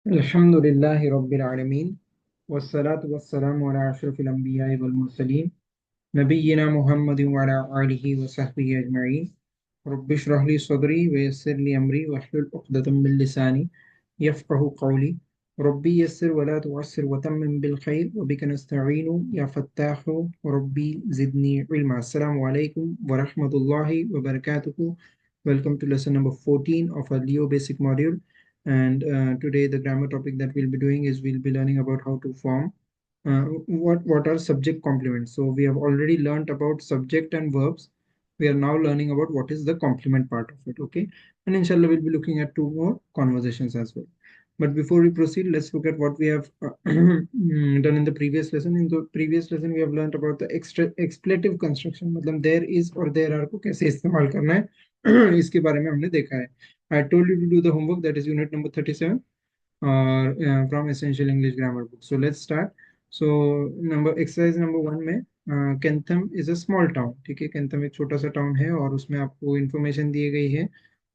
अल्हम्दुलिल्लाहि रब्बिल आलमीन वस्सलातु वस्सलामु अला अशरफिल अंबिया'i वल मुरसलीन नबिय्यिना मुहम्मदिन व अला आलिहि व सहबिहि अजमईन रब्बि इश्रह ली सदरी व यस्सिर ली अमरी वहलुल उक़दतम मिन लिसानी यफ़क़हू क़ौली रब्बी यस्सिर व ला तुअस्सिर व तम्मिम बिल खैर व बिका नस्तईनु या फ़त्ताहु रब्बी ज़िदनी इल्मा। अस्सलामु अलैकुम व रहमतुल्लाहि व बरकातुहू। Welcome to lesson number 14 of our Leo basic module. And today the grammar topic that we'll be doing is we'll be learning about how to form what are subject complements. So we have already learned about subject and verbs. We are now learning about what is the complement part of it. Okay, and inshallah we'll be looking at two more conversations as well. But before we proceed, let's look at what we have done in the previous lesson. In the previous lesson, we have learned about the expletive construction. मतलब there is और there are को कैसे इस्तेमाल करना है इसके बारे में हमने देखा है. I told you to do the homework, that is unit number 37 from Essential English Grammar book. So let's start. So exercise number 1 में Kentham is a small town. ठीक है, Kentham एक छोटा सा टाउन है और उसमें आपको इंफॉर्मेशन दी गई है.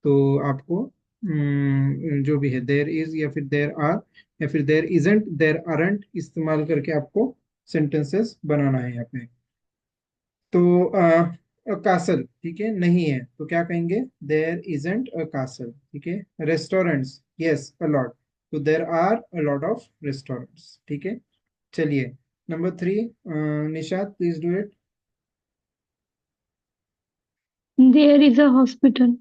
तो आपको जो भी है देयर इज या फिर देयर आर या फिर देयर इजंट देयर आरंट इस्तेमाल करके आपको सेंटेंसेस बनाना है यहाँ पे. तो कासल, ठीक है, नहीं है तो क्या कहेंगे, देयर इजंट अ कासल. ठीक है, रेस्टोरेंट्स, यस अ लॉट, तो there are a lot of restaurants. ठीक है, चलिए number 3, Nishat please do it. There is a hospital.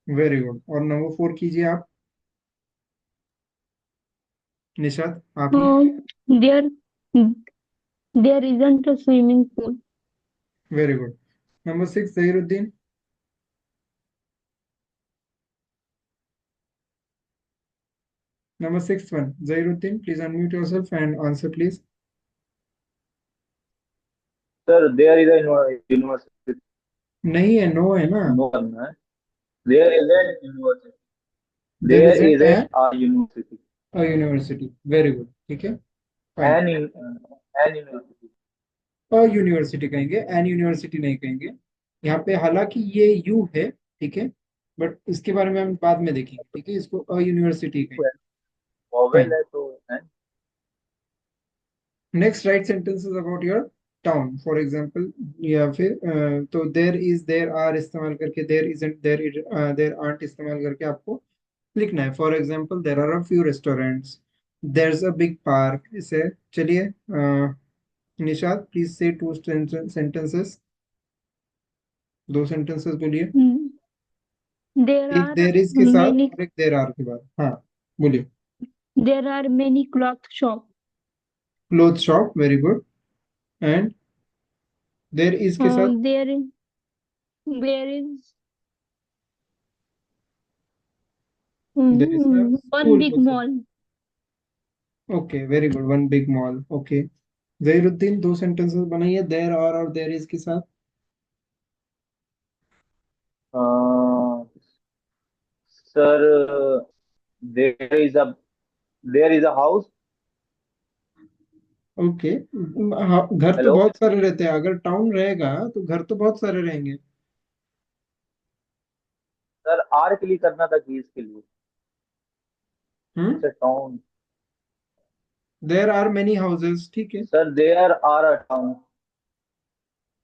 Very good. और नंबर 4 कीजिए आप, निशात आप ही. There, there isn't a swimming pool. Very good. Number 6 Zahiruddin. Number 6 one, Zairuddin, please unmute yourself and answer, please. Sir, there is a university. नहीं है, no है ना. No, no. There is a university. There There isn't is a university. a university. Very good. ठीक है, fine. An university. A university कहेंगे, N university नहीं कहेंगे यहाँ पे, हालांकि ये यू है. ठीक है, बट इसके बारे में हम बाद में देखेंगे. ठीक है, इसको अ यूनिवर्सिटी कहेंगे. Vowel fine. है तो an. Next right sentences about your town for example. या फिर तो देयर इज देयर आर इस्तेमाल करके, देयर इजंट देयर आर्ट इस्तेमाल करके आपको लिखना है. For example there are a few restaurants, there is a big park. इसे चलिए Nishad please say two sentences, दो सेंटेंसेस बोलिए. Hmm. There एक are देर इज के साथ many, और एक देर आर के बाद. हाँ, बोलिए. there are many cloth shop. Cloth shop, very good. And there is के साथ. There is there is a one school big बोल सकते. mall. Okay, very good, one big mall. Okay, Zahiruddin दो सेंटेंसेस बनाइए देर और देर इज के साथ. Uh, Sir, there is a there is a house. Okay, हाँ, घर तो Hello. बहुत सारे रहते हैं. अगर टाउन रहेगा तो घर तो बहुत सारे रहेंगे. Sir, R के लिए करना था कि इसके लिए. हम्म. It's a town. There are many houses. ठीक है. Sir, there are a town.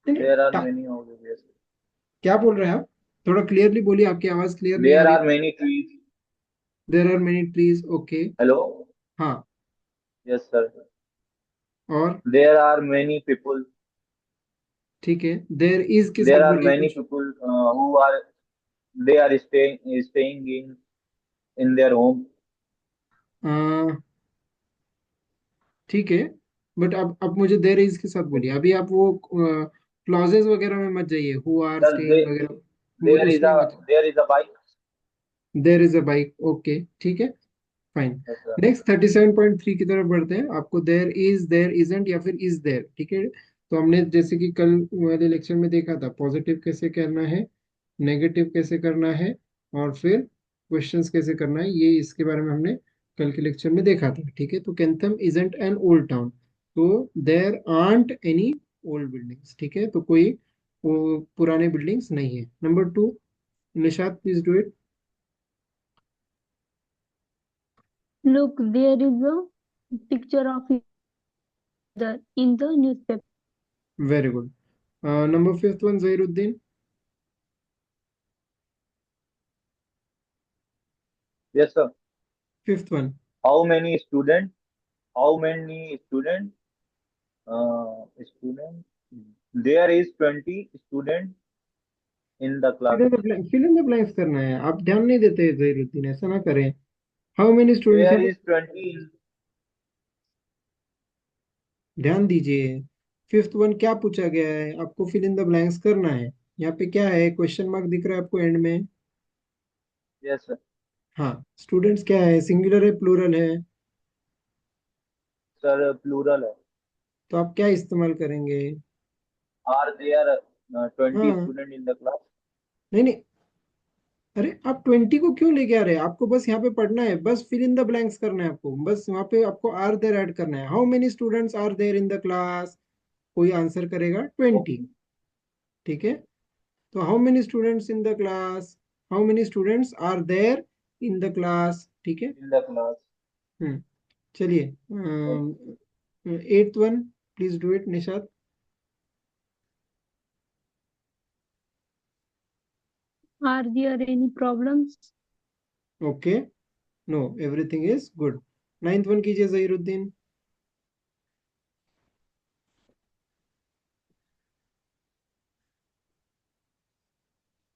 नहीं नहीं, There are many houses. Yes. क्या बोल रहे हैं आप, थोड़ा क्लियरली बोलिए, आपकी आवाज क्लियर नहीं आ There रही. are many trees. There are many trees. Okay. Hello. हाँ. Yes, sir. और There are many people. ठीक है, देर इज के There साथ are बोलिए many कुछ. people who are they are staying in their home. अ, ठीक है, बट अब मुझे देर इज के साथ बोलिए. अभी आप वो क्लॉजेस वगैरह में मत जाइए, हु आर Sir, स्टेइंग वगैरह, वो there is उसमें a मत. there is a bike. There is a bike. Okay, ठीक है, फाइन. Yes, sir. नेक्स्ट 37.3 की तरफ बढ़ते हैं. आपको देर इज, देर इजंट या फिर इज देर. ठीक है, तो हमने जैसे कि कल वाले लेक्चर में देखा था, पॉजिटिव कैसे करना है, नेगेटिव कैसे करना है, और फिर क्वेश्चंस कैसे करना है, ये इसके बारे में हमने कल के लेक्चर में देखा था. ठीक है, तो कैंथम इजंट एन ओल्ड टाउन, तो देर आंट एनी ओल्ड बिल्डिंग्स. ठीक है, तो कोई वो पुराने बिल्डिंग्स नहीं है. Number 2, Nishat please do it. Look, there is a picture of either in the newspaper. Very good. Number fifth one, Zairuddin. Yes, sir. Fifth one. How many students? How many students? Student. There is 20 students in the class. Fill in the blanks करना है, आप ध्यान नहीं देते जहीरुद्दीन, ऐसा ना करें। How many students There हैं? is 20 in, ध्यान दीजिए। फिफ्थ वन क्या पूछा गया है, आपको फिल इन द ब्लैंक्स करना है। यहाँ पे क्या है, क्वेश्चन मार्क दिख रहा है आपको एंड में। yes, sir. हाँ, स्टूडेंट्स क्या है, सिंगुलर है प्लूरल है? Sir, plural है. तो आप क्या इस्तेमाल करेंगे? Are there 20 हाँ, students in the class? नहीं नहीं, अरे आप 20 को क्यों लेके आ रहे हैं, आपको बस यहाँ पे पढ़ना है, बस फिल इन द ब्लैंक्स करना है आपको, बस वहाँ पे आपको आर देयर ऐड करना है। How many students are there in the class? कोई आंसर करेगा 20। Okay. ठीक है, तो how many students in the class, how many students are there in the class. ठीक है। In the class. चलिए, Okay. Eighth one, please do it Nishad. Are there any problems? Okay, no, everything is good. Ninth one कीजिए Zahiruddin.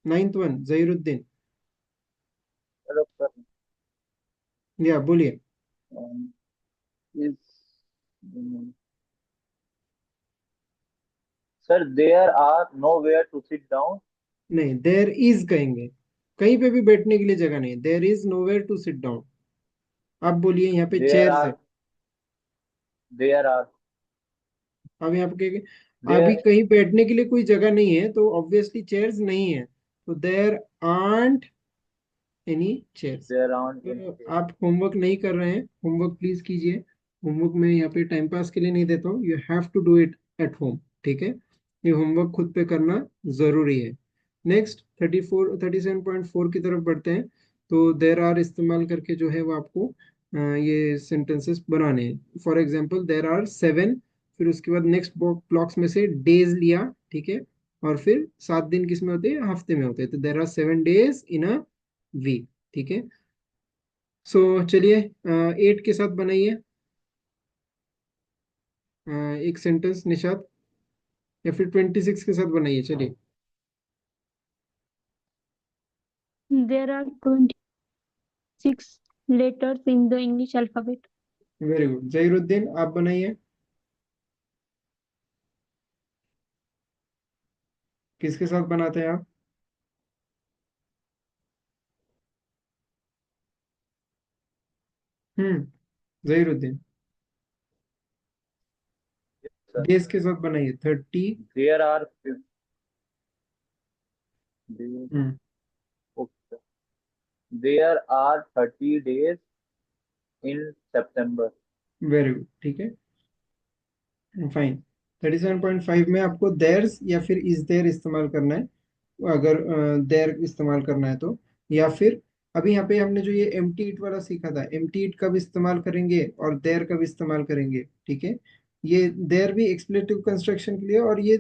Ninth one Zahiruddin, Hello, sir. या बोलिए। Is mm, sir, there are nowhere to sit down. नहीं, there is कहेंगे, कहीं पे भी बैठने के लिए जगह नहीं, there is nowhere to sit down. आप बोलिए, यहाँ पे There चेयर्स है। are there are अब यहाँ पे अभी there कहीं बैठने के लिए कोई जगह नहीं है, तो ऑब्वियसली चेयर्स नहीं है, तो there aren't any chairs. there aren't any तो chairs. आप होमवर्क नहीं कर रहे हैं, होमवर्क प्लीज कीजिए। होमवर्क मैं यहाँ पे टाइम पास के लिए नहीं देता हूँ, you have to do it at home. ठीक है, ये होमवर्क खुद पे करना जरूरी है। नेक्स्ट 37.4 की तरफ बढ़ते हैं। तो देर आर इस्तेमाल करके जो है वो आपको ये सेंटेंसेस बनाने हैं। फॉर एग्जाम्पल, देर आर 7, फिर उसके बाद नेक्स्ट ब्लॉक्स में से डेज लिया। ठीक है, और फिर 7 दिन किस में होते हैं, हफ्ते में होते हैं, तो there are 7 days in a week. ठीक है, सो चलिए, 8 के साथ बनाइए एक सेंटेंस निशाद, या फिर 26 के साथ बनाइए, चलिए। There are 26 letters in the English alphabet. Very good, Zahiruddin आप बनाइए। किसके साथ बनाते हैं आप? जहीरुद्दीन, Sir, डेज के साथ बनाइए 30। there are there, hmm, okay. There are 30 days in September. Very good, ठीक है, फाइन। 37.5 में आपको देयर्स या फिर इज देयर इस्तेमाल करना है, अगर देयर इस्तेमाल करना है तो, या फिर अभी यहाँ पे हमने जो ये एम्प्टी इट वाला सीखा था, एम्प्टी इट कब इस्तेमाल करेंगे और देयर कब इस्तेमाल करेंगे। ठीक है, ये देयर भी एक्सप्लेटिव कंस्ट्रक्शन के लिए, और ये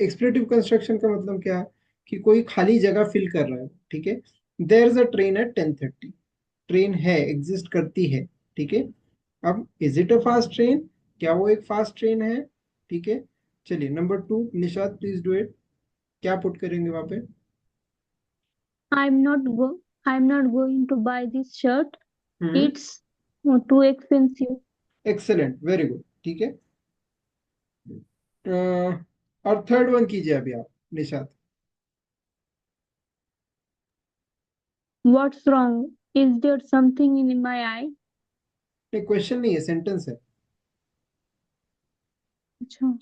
एक्सप्लेटिव कंस्ट्रक्शन का मतलब क्या है, कि कोई खाली जगह फिल कर रहा है। ठीक है, there is a train at 10:30, train है, एग्जिस्ट करती है। ठीक है, अब is it a fast train, क्या वो एक फास्ट ट्रेन है? ठीक है, चलिए number 2, Nishad please do it. क्या पुट करेंगे वहां पे? I'm not going to buy this shirt. Hmm, It's too expensive. Excellent, very good, ठीक है। और थर्ड वन कीजिए अभी आप, Nishad. What's wrong? Is there something in my eye? नहीं, क्वेश्चन नहीं है, सेंटेंस है। अच्छा,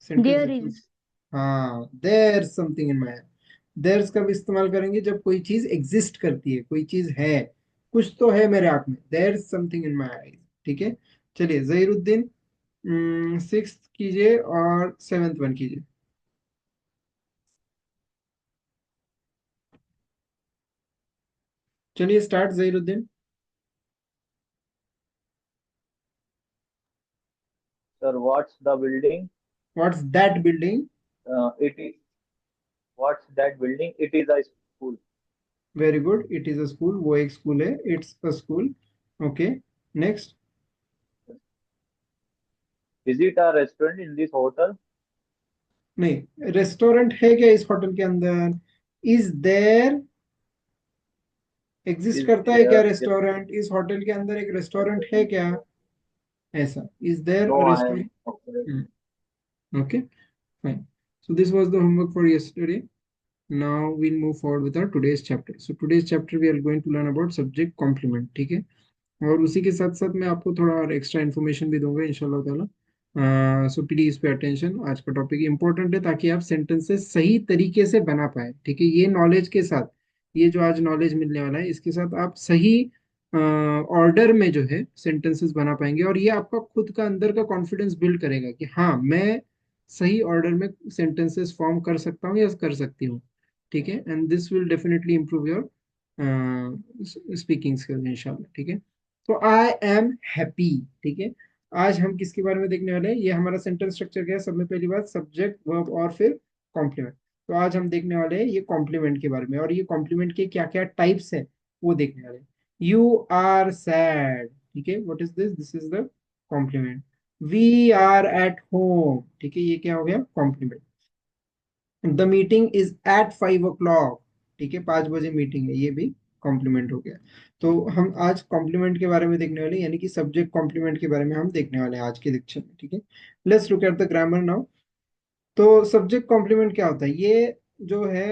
सेंटेंस there है तो, is. हाँ, there something in my, there कब इस्तेमाल करेंगे, जब कोई चीज एग्जिस्ट करती है, कोई चीज है, कुछ तो है मेरे आंख में, there something in my eyes. ठीक है, चलिए जहीरुद्दीन, सिक्स्थ कीजिए और सेवेंथ वन कीजिए। चलिए start Zahiruddin. Sir, what's the building? What's that building? It is what's that building? It is a school. Very good. It is a school. वो एक school है. It's a school. Okay. Next. Is it a restaurant in this hotel? नहीं, restaurant है क्या इस hotel के अंदर? Is there, exist Is करता है क्या there? Yes. रेस्टोरेंट? इस होटल के अंदर एक रेस्टोरेंट है क्या? ऐसा, is there No, uh I am. Okay. Restaurant? Okay, fine. So this was the homework for yesterday. Now we'll move forward with our today's chapter. So today's chapter we are going to learn about subject complement. ठीक है, और उसी के साथ साथ मैं आपको थोड़ा और एक्स्ट्रा इन्फॉर्मेशन भी दूंगा इंशाल्लाह ताला. So please pay attention. आज का टॉपिक इंपॉर्टेंट है ताकि आप सेंटेंसेस सही तरीके से बना पाए. ठीक है, ये नॉलेज के साथ, ये जो आज नॉलेज मिलने वाला है, इसके साथ आप सही ऑर्डर में जो है सेंटेंसेस बना पाएंगे, और ये आपका खुद का अंदर का कॉन्फिडेंस बिल्ड करेगा कि हाँ, मैं सही ऑर्डर में सेंटेंसेस फॉर्म कर सकता हूँ या कर सकती हूँ. ठीक है, and this will definitely improve your speaking skills इंशाल्लाह. ठीक है, तो आई एम हैप्पी. ठीक है, आज हम किसके बारे में देखने वाले हैं? ये हमारा सेंटेंस स्ट्रक्चर क्या है? सब में पहली बात सब्जेक्ट, वर्ब और फिर कॉम्प्लीमेंट. तो आज हम देखने वाले हैं ये कॉम्प्लीमेंट के बारे में, और ये कॉम्प्लीमेंट के क्या क्या टाइप्स हैं वो देखने वाले हैं. You are sad. ठीक है, what is this? This is the complement. We are at home. ठीक है, ये क्या हो गया? Complement. The meeting is at 5 o'clock. ठीक है, 5 बजे मीटिंग है, ये भी कॉम्प्लीमेंट हो गया. तो हम आज कॉम्प्लीमेंट के बारे में देखने वाले हैं, यानी कि सब्जेक्ट कॉम्प्लीमेंट के बारे में हम देखने वाले हैं आज के लेक्चर में. ठीक है, let's look at the grammar now. तो सब्जेक्ट कॉम्प्लीमेंट क्या होता है? ये जो है,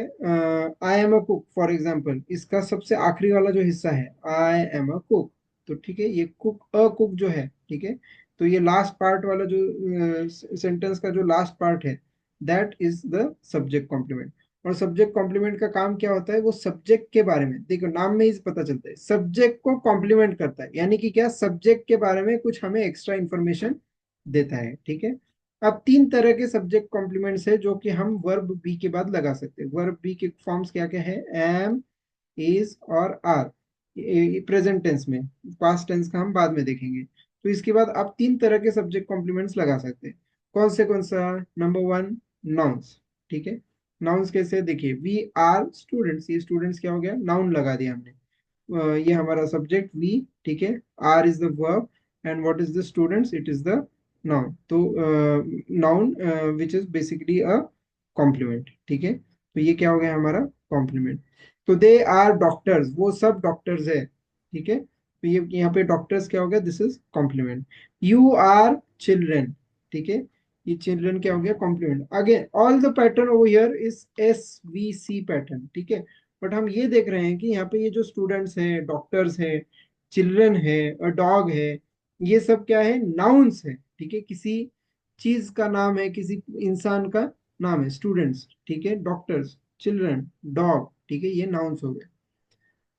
I am a cook for example, इसका सबसे आखिरी वाला जो हिस्सा है, आई एम अ कुक. तो ठीक है, ये कुक, अ कुक जो है, ठीक है, तो ये लास्ट पार्ट वाला जो सेंटेंस का जो लास्ट पार्ट है, that is the subject complement. और सब्जेक्ट कॉम्प्लीमेंट का काम क्या होता है? वो सब्जेक्ट के बारे में, देखो नाम में ही पता चलता है, सब्जेक्ट को कॉम्प्लीमेंट करता है, यानी कि क्या, सब्जेक्ट के बारे में कुछ हमें एक्स्ट्रा इंफॉर्मेशन देता है. ठीक है, अब 3 तरह के सब्जेक्ट कॉम्प्लीमेंट्स है जो कि हम वर्ब बी के बाद लगा सकते हैं. वर्ब बी के फॉर्म्स क्या क्या है? एम, इज और आर. प्रेजेंट टेंस में, पास्ट टेंस का हम बाद में देखेंगे. तो इसके बाद आप 3 तरह के सब्जेक्ट कॉम्प्लीमेंट्स लगा सकते हैं. कौन सा? Number 1, nouns. ठीक है, नाउन्स कैसे? देखिए, वी आर स्टूडेंट्स, ये स्टूडेंट्स क्या हो गया? नाउन लगा दिया हमने. ये हमारा सब्जेक्ट वी. ठीक है, are is the verb and what is the students? It is the noun. तो noun which is basically a complement. ठीक है, तो ये क्या हो गया हमारा? कॉम्प्लीमेंट. तो दे आर डॉक्टर्स, वो सब डॉक्टर्स है. ठीक है, तो ये यहाँ पे डॉक्टर्स क्या हो गया? This is complement. You are children. ठीक है, ये चिल्ड्रन क्या हो गया? Complement. Again all the pattern over here is as we see pattern. ठीक है, बट हम ये देख रहे हैं कि यहाँ पे ये जो स्टूडेंट्स हैं, डॉक्टर्स हैं, चिल्ड्रन है और डॉग है, ये सब क्या है? नाउन्स है. ठीक है, किसी चीज का नाम है, किसी इंसान का नाम है. स्टूडेंट्स, ठीक है, डॉक्टर्स, चिल्ड्रन, डॉग. ठीक है, ये नाउन्स हो गए.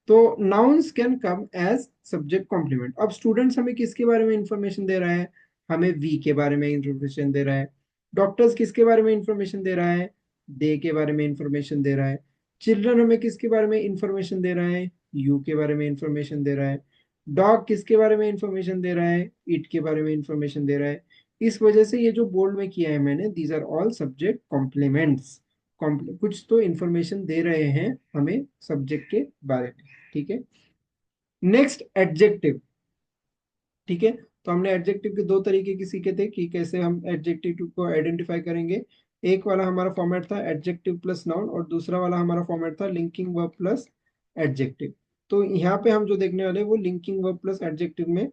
तो nouns can come as subject complement. अब स्टूडेंट्स हमें किसके बारे में इंफॉर्मेशन दे रहा है? हमें वी के बारे में इंफॉर्मेशन दे रहा है. डॉक्टर्स किसके बारे में इंफॉर्मेशन दे रहा है? दे के बारे में इंफॉर्मेशन दे रहा है. चिल्ड्रन हमें किसके बारे में इंफॉर्मेशन दे रहा है? यू के बारे में इंफॉर्मेशन दे रहा है. डॉग किसके बारे में इंफॉर्मेशन दे रहा है? इट के बारे में इंफॉर्मेशन दे रहा है. इस वजह से ये जो बोल्ड में किया है मैंने, these are all subject complements. कुछ तो इंफॉर्मेशन दे रहे हैं हमें सब्जेक्ट के बारे में. ठीक है, नेक्स्ट एडजेक्टिव. ठीक है, तो हमने एडजेक्टिव के 2 तरीके की सीखे थे कि कैसे हम एडजेक्टिव को आइडेंटिफाई करेंगे. एक वाला हमारा फॉर्मेट था एडजेक्टिव प्लस नाउन, और दूसरा वाला हमारा फॉर्मेट था लिंकिंग वर्ब प्लस एडजेक्टिव. तो यहाँ पे हम जो देखने वाले हैं वो लिंकिंग वर्ब प्लस एडजेक्टिव में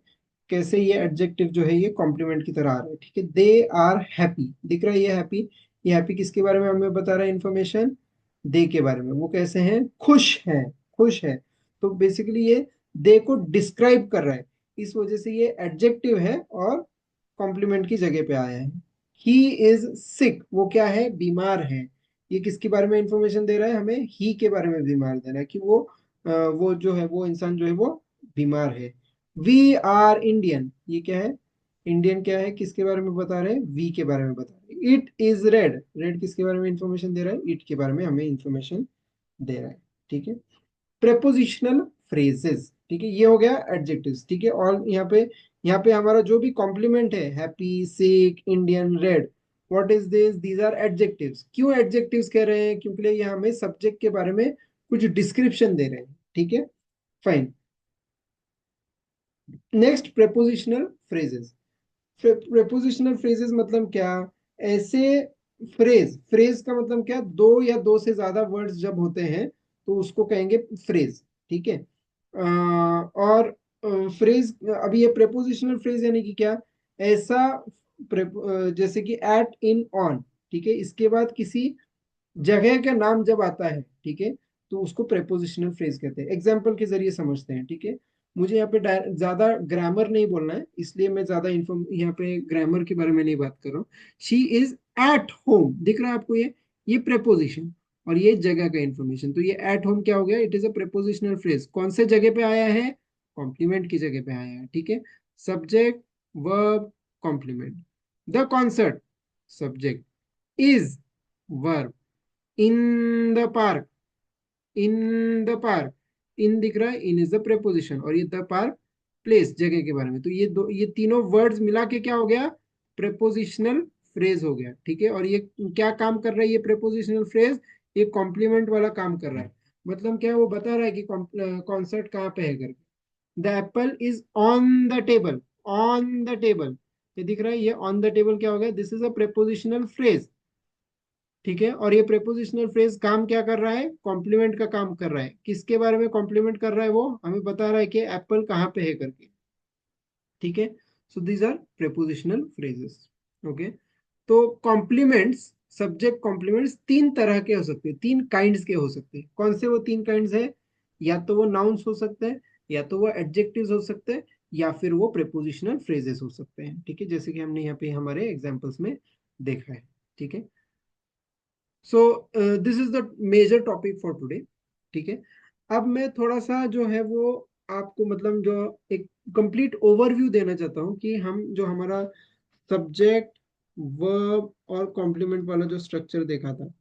कैसे ये एडजेक्टिव जो है ये कॉम्प्लीमेंट की तरह आ रहा है. ठीक है, दे आर हैप्पी. दिख रहा है ये हैप्पी? ये हैप्पी किसके बारे में हमें बता रहा है इंफॉर्मेशन? दे के बारे में. वो कैसे हैं? खुश हैं, खुश है. तो बेसिकली ये दे को डिस्क्राइब कर रहा है, इस वजह से ये एडजेक्टिव है और कॉम्प्लीमेंट की जगह पे आया है. ही इज सिक, वो क्या है? बीमार है. ये किसके बारे में इंफॉर्मेशन दे रहा है? हमें ही के बारे में बीमार दे रहा है कि वो जो है, वो इंसान जो है वो बीमार है. वी आर इंडियन, ये क्या है? इंडियन क्या है? किसके बारे में बता रहे हैं? वी के बारे में बता रहे हैं. इट इज रेड, रेड किसके बारे में इंफॉर्मेशन दे रहा है? इट के बारे में हमें इंफॉर्मेशन दे रहा है. ठीक है, प्रेपोजिशनल फ्रेजेस. ठीक है, ये हो गया एडजेक्टिव्स. ठीक है, और यहाँ पे यहाँ पे हमारा जो भी कॉम्प्लीमेंट है, happy, sick, Indian, red, what is this, these are adjectives. क्यों एडजेक्टिव्स कह रहे हैं? क्योंकि ये हमें सब्जेक्ट के बारे में कुछ डिस्क्रिप्शन दे रहे हैं, ठीक है, fine. Next, prepositional phrases. Prepositional phrases मतलब क्या? ऐसे फ्रेज, फ्रेज का मतलब क्या, दो या दो से ज्यादा वर्ड्स जब होते हैं तो उसको कहेंगे फ्रेज, ठीक है। और फ्रेज, अभी ये प्रेपोजिशनल फ्रेज यानी कि क्या, ऐसा जैसे कि एट, इन, ऑन, ठीक है, इसके बाद किसी जगह का नाम जब आता है, ठीक है, तो उसको प्रेपोजिशनल फ्रेज कहते हैं। एग्जाम्पल के जरिए समझते हैं, ठीक है। मुझे यहाँ पे ज्यादा ग्रामर नहीं बोलना है, इसलिए मैं ज्यादा इन्फॉर्म यहाँ पे ग्रामर के बारे में नहीं बात कर रहा हूँ। शी इज एट होम, दिख रहा है आपको ये प्रेपोजिशन, और ये जगह का इंफॉर्मेशन। तो ये एट होम क्या हो गया? It is a prepositional phrase. कौन से जगह पे आया है? कॉम्प्लीमेंट की जगह पे आया है, ठीक है। Subject, verb, complement. The concert, subject, is verb, in the park, in the park, in दिख रहा है, इन इज द प्रेपोजिशन, और ये द पार्क प्लेस, जगह के बारे में। तो ये तीनों वर्ड्स मिला के क्या हो गया? प्रेपोजिशनल फ्रेज हो गया, ठीक है। और ये क्या काम कर रहा है? ये प्रेपोजिशनल फ्रेज ये कॉम्प्लीमेंट वाला काम कर रहा है। मतलब क्या है? वो बता रहा है कि कॉन्सर्ट कहाँ पे है करके। The Apple is on the table, on the table, ये दिख रहा है, ये ऑन द टेबल क्या हो गया? This is a prepositional phrase, ठीक है। और ये प्रेपोजिशनल फ्रेज काम क्या कर रहा है? कॉम्प्लीमेंट का काम कर रहा है। किसके बारे में कॉम्प्लीमेंट कर रहा है? वो हमें बता रहा है कि एप्पल कहाँ पे है करके, ठीक है। So these are prepositional phrases, okay. तो कॉम्प्लीमेंट्स, सब्जेक्ट कॉम्प्लीमेंट्स तीन तरह के हो सकते हैं, तीन काइंड्स के हो सकते हैं। कौन से वो तीन काइंड्स है? या तो वो नाउन्स हो सकते हैं, या तो वो एडजेक्टिव्स हो सकते हैं, या फिर वो प्रेपोजिशनल फ्रेजेस हो सकते हैं, ठीक है, जैसे कि हमने यहाँ पे हमारे एग्जाम्पल्स में देखा है, ठीक है। So this is the major topic for today, ठीक है। अब मैं थोड़ा सा जो है वो आपको मतलब जो एक कंप्लीट ओवरव्यू देना चाहता हूँ कि हम जो हमारा सब्जेक्ट, वर्ब और कॉम्प्लीमेंट वाला जो स्ट्रक्चर देखा था,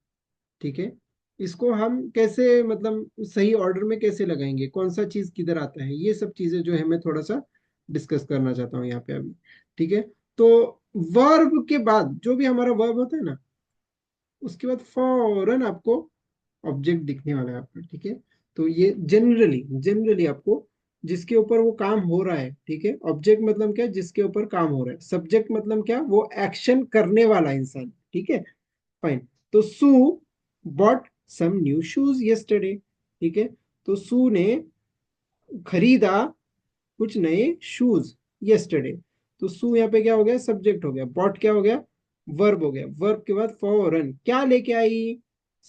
ठीक है, इसको हम कैसे मतलब सही ऑर्डर में कैसे लगाएंगे, कौन सा चीज किधर आता है, ये सब चीजें जो है मैं थोड़ा सा डिस्कस करना चाहता हूँ यहाँ पे अभी, ठीक है। तो वर्ब के बाद जो भी हमारा वर्ब होता है ना, उसके बाद फौरन आपको ऑब्जेक्ट दिखने वाला है आपका, ठीक है। तो ये जनरली जनरली आपको जिसके ऊपर वो काम हो रहा है, ठीक है। ऑब्जेक्ट मतलब क्या? जिसके ऊपर काम हो रहा है। सब्जेक्ट मतलब क्या? वो एक्शन करने वाला इंसान, ठीक है, फाइन। तो Sue bought some new shoes yesterday, ठीक है। तो सू ने खरीदा कुछ नए शूज यस्टरडे। तो सू यहाँ पे क्या हो गया? सब्जेक्ट हो गया। बॉट क्या हो गया? वर्ब हो गया। वर्ब के बाद फॉरन क्या लेके आई?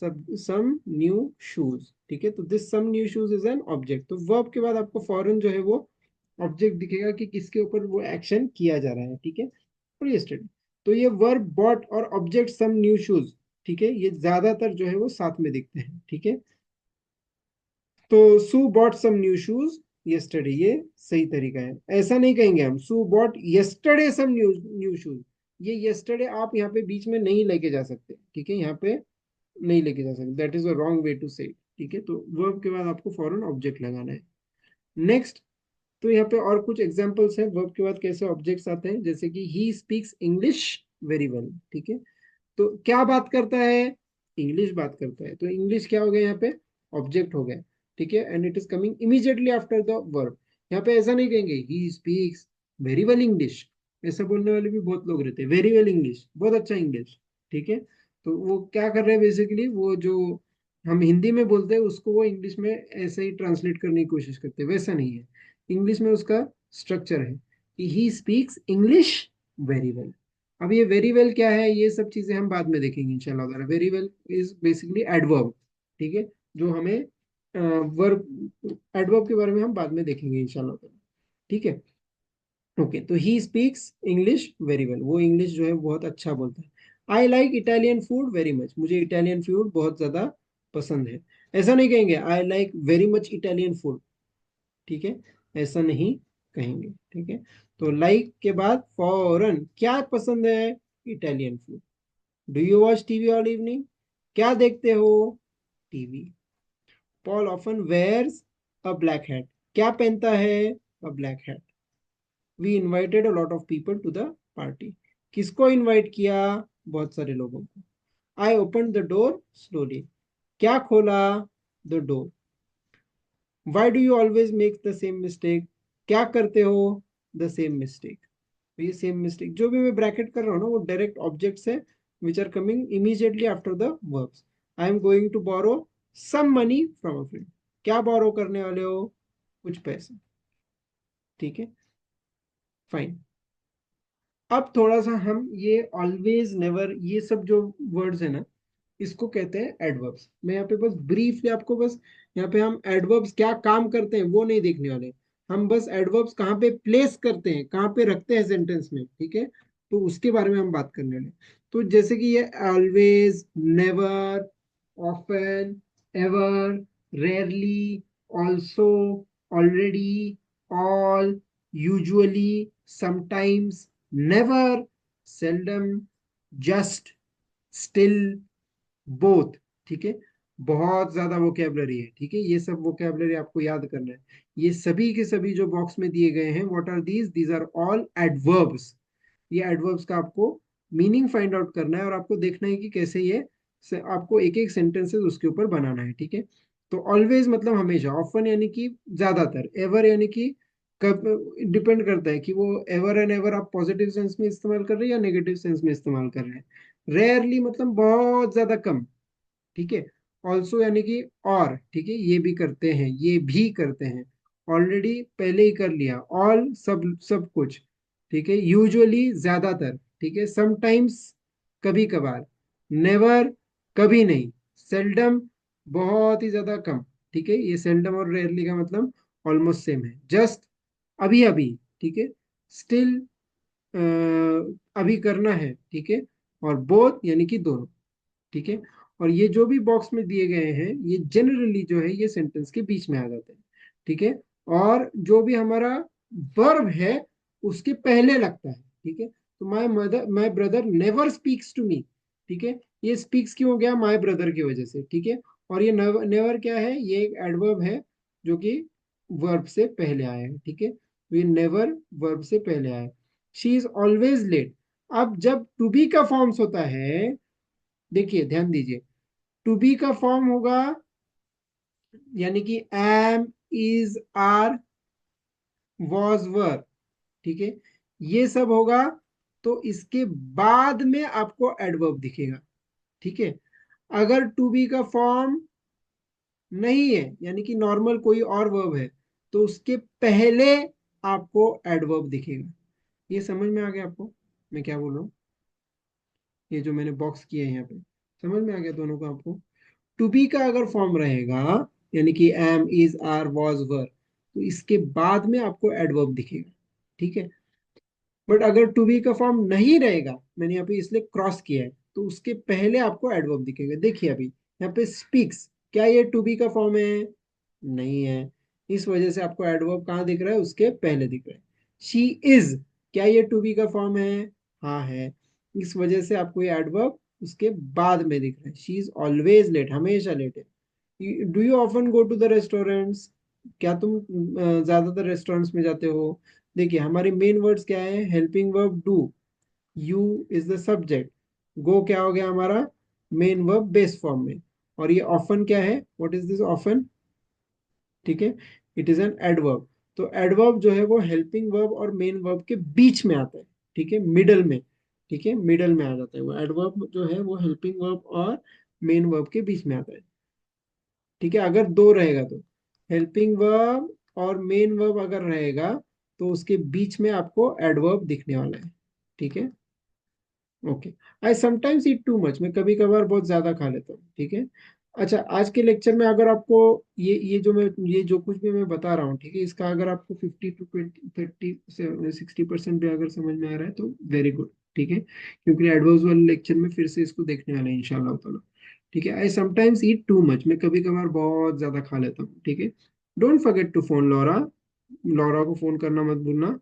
सब सम न्यू शूज, ठीक है। तो this some new shoes is an object. तो वर्ब के बाद आपको फॉरन जो है वो ऑब्जेक्ट दिखेगा कि किसके ऊपर वो एक्शन किया जा रहा है, ठीक है। और यस्टरडे, तो ये वर्ब, बॉट और ऑब्जेक्ट सम न्यू शूज, ठीक है, ये ज्यादातर जो है वो साथ में दिखते हैं, ठीक है। तो Sue bought some new shoes yesterday, ये सही तरीका है। ऐसा नहीं कहेंगे हम Sue bought yesterday some new new shoes. ये यस्टरडे आप यहाँ पे बीच में नहीं लेके जा सकते, ठीक है, यहाँ पे नहीं लेके जा सकते, that is a wrong way to say, ठीक है। तो वर्ब के बाद आपको फॉरन ऑब्जेक्ट लगाना है। नेक्स्ट, तो यहाँ पे और कुछ एग्जांपल्स हैं वर्ब के बाद कैसे ऑब्जेक्ट्स आते हैं, जैसे कि he speaks English very well, ठीक है। तो क्या बात करता है? इंग्लिश बात करता है। तो इंग्लिश क्या हो गया यहाँ पे? ऑब्जेक्ट हो गया, ठीक है। And it is coming immediately after the verb. यहाँ पे ऐसा नहीं कहेंगे he speaks very well English, ऐसा बोलने वाले भी बहुत लोग रहते हैं। वेरी वेल इंग्लिश, बहुत अच्छा इंग्लिश, ठीक है। तो वो क्या कर रहे हैं बेसिकली, वो जो हम हिंदी में बोलते हैं उसको वो इंग्लिश में ऐसे ही ट्रांसलेट करने की कोशिश करते हैं, वैसा नहीं है। इंग्लिश में उसका स्ट्रक्चर है कि he speaks English very well. अब ये वेरी वेल क्या है, ये सब चीजें हम बाद में देखेंगे इंशाल्लाह ताला। Very well is basically adverb, ठीक है, जो हमें वर्ब, एडवर्ब के बारे में हम बाद में देखेंगे इंशाल्लाह ताला, ठीक है। ओके, तो he speaks English very well, वो इंग्लिश जो है बहुत अच्छा बोलता है। I like Italian food very much, मुझे इटालियन फूड बहुत ज्यादा पसंद है। ऐसा नहीं कहेंगे I like very much Italian food, ठीक है, ऐसा नहीं कहेंगे, ठीक है। तो लाइक के बाद फौरन क्या पसंद है? Italian food. Do you watch TV all evening, क्या देखते हो? TV. Paul often wears a black hat, क्या पहनता है? A black hat. We invited a lot of people to the party. किसको इनवाइट किया? बहुत सारे लोगों को। I open the door slowly. क्या खोला? The door. Why do you always make the same mistake? क्या करते हो? The same mistake. ये सेम मिस्टेक जो भी मैं ब्रैकेट कर रहा हूँ ना, वो डायरेक्ट ऑब्जेक्ट्स है which are coming immediately after the verbs. I am going to borrow some money from a friend. क्या बोरो करने वाले हो? कुछ पैसे। ठीक है, फाइन। अब थोड़ा सा हम ये ऑलवेज, नेवर, ये सब जो वर्ड्स है ना, इसको कहते हैं एडवर्ब्स। मैं यहाँ पे बस ब्रीफली आपको बस, यहाँ पे हम एडवर्ब्स क्या काम करते हैं वो नहीं देखने वाले। हम बस एडवर्ब्स कहाँ पे प्लेस करते हैं, कहाँ पे रखते हैं सेंटेंस में, ठीक है, तो उसके बारे में हम बात करने वाले। तो जैसे कि ये always, never, often, ever, rarely, also, already, all, usually, sometimes, never, seldom, just, still, both. ठीक है, बहुत ज्यादा वोकेबलरी है। ठीक है, ये सब वोकेबलरी आपको याद करना है। ये सभी के सभी जो बॉक्स में दिए गए हैं, what are these? These are all adverbs. ये एडवर्ब्स का आपको मीनिंग फाइंड आउट करना है और आपको देखना है कि कैसे ये आपको एक एक सेंटेंसेस उसके ऊपर बनाना है। ठीक है, तो ऑलवेज मतलब हमेशा, ऑफन यानी कि ज्यादातर, एवर यानी कि कब, डिपेंड करता है कि वो एवर एंड एवर आप पॉजिटिव सेंस में इस्तेमाल कर रहे हैं या नेगेटिव सेंस में इस्तेमाल कर रहे हैं। रेयरली मतलब बहुत ज्यादा कम। ठीक है, ऑल्सो यानी कि और, ठीक है, ये भी करते हैं, ये भी करते हैं। ऑलरेडी पहले ही कर लिया। ऑल सब, सब कुछ। ठीक है, यूजुअली ज्यादातर। ठीक है, समटाइम्स कभी कभार। नेवर कभी नहीं। सेल्डम बहुत ही ज्यादा कम। ठीक है, ये सेल्डम और रेयरली का मतलब ऑलमोस्ट सेम है। जस्ट अभी अभी। ठीक है, स्टिल अभी करना है। ठीक है, और बोथ यानी कि दोनों। ठीक है, और ये जो भी बॉक्स में दिए गए हैं, ये जनरली जो है ये सेंटेंस के बीच में आ जाते हैं। ठीक है, और जो भी हमारा वर्ब है उसके पहले लगता है। ठीक है, तो my brother never speaks to me. ठीक है, ये स्पीक्स क्यों हो गया? माई ब्रदर की वजह से। ठीक है, और ये नेवर क्या है? ये एक एडवर्ब है जो कि वर्ब से पहले आया है। ठीक है, तो ये नेवर वर्ब से पहले आया है। She is always late. अब जब टू बी का फॉर्म्स होता है, देखिए ध्यान दीजिए, टू बी का फॉर्म होगा यानी कि एम, इज, आर, वॉज, वर। ठीक है, ये सब होगा तो इसके बाद में आपको एडवर्ब दिखेगा। ठीक है, अगर टू बी का फॉर्म नहीं है यानी कि नॉर्मल कोई और वर्ब है, तो उसके पहले आपको एडवर्ब दिखेगा। ये समझ में आ गया आपको मैं क्या बोल रहा हूँ? ये जो मैंने बॉक्स किया है यहाँ पे, समझ में आ गया दोनों को आपको? टू बी का अगर फॉर्म रहेगा यानी कि एम, इज, आर, वॉज, वर, तो इसके बाद में आपको एडवर्ब दिखेगा। ठीक है, बट अगर टू बी का फॉर्म नहीं रहेगा, मैंने यहाँ पे इसलिए क्रॉस किया है, तो उसके पहले आपको एडवर्ब दिखेगा। देखिए अभी यहाँ पे स्पीक्स, क्या ये टू बी का फॉर्म है? नहीं है। इस वजह से आपको एडवर्ब कहाँ दिख रहा है? उसके पहले दिख रहा है। शी इज, क्या ये टू बी का फॉर्म है? हाँ है। इस वजह से आपको ये एडवर्ब उसके बाद में दिख रहा है। शी इज ऑलवेज लेट, हमेशा लेट है। Do you often go to the restaurants? क्या तुम ज्यादातर रेस्टोरेंट्स में जाते हो? देखिए हमारे मेन वर्ड्स क्या है? Helping verb do, you is the subject, go क्या हो गया हमारा? मेन वर्ब बेस फॉर्म में। और ये ऑफन क्या है? What is this often? ठीक है, इट इज एन एडवर्ब। तो एडवर्ब जो है वो हेल्पिंग वर्ब और मेन वर्ब के बीच में आता है। ठीक है, मिडल में। ठीक है, मिडल में आ जाता है वो एडवर्ब जो है, वो हेल्पिंग वर्ब और मेन वर्ब के बीच में आता है। ठीक है, अगर दो रहेगा तो हेल्पिंग वर्ब और मेन वर्ब अगर रहेगा तो उसके बीच में आपको एडवर्ब दिखने वाला है। ठीक है, okay. I sometimes eat too much, मैं कभी कभार बहुत ज्यादा खा लेता हूँ। ठीक है, अच्छा, आज के लेक्चर में अगर आपको ये जो कुछ भी मैं बता रहा हूँ, ठीक है, इसका अगर आपको 50 to 20, 30, 60% भी अगर समझ में आ रहा है तो वेरी गुड। ठीक है, क्योंकि एडवर्ब्स वाले लेक्चर में फिर से इसको देखने वाले हैं इंशाल्लाह ताला। ठीक है, I sometimes eat too much, मैं कभी कभार बहुत ज्यादा खा लेता हूँ। ठीक है, don't forget to phone Laura, Laura को फोन करना मत भूलना।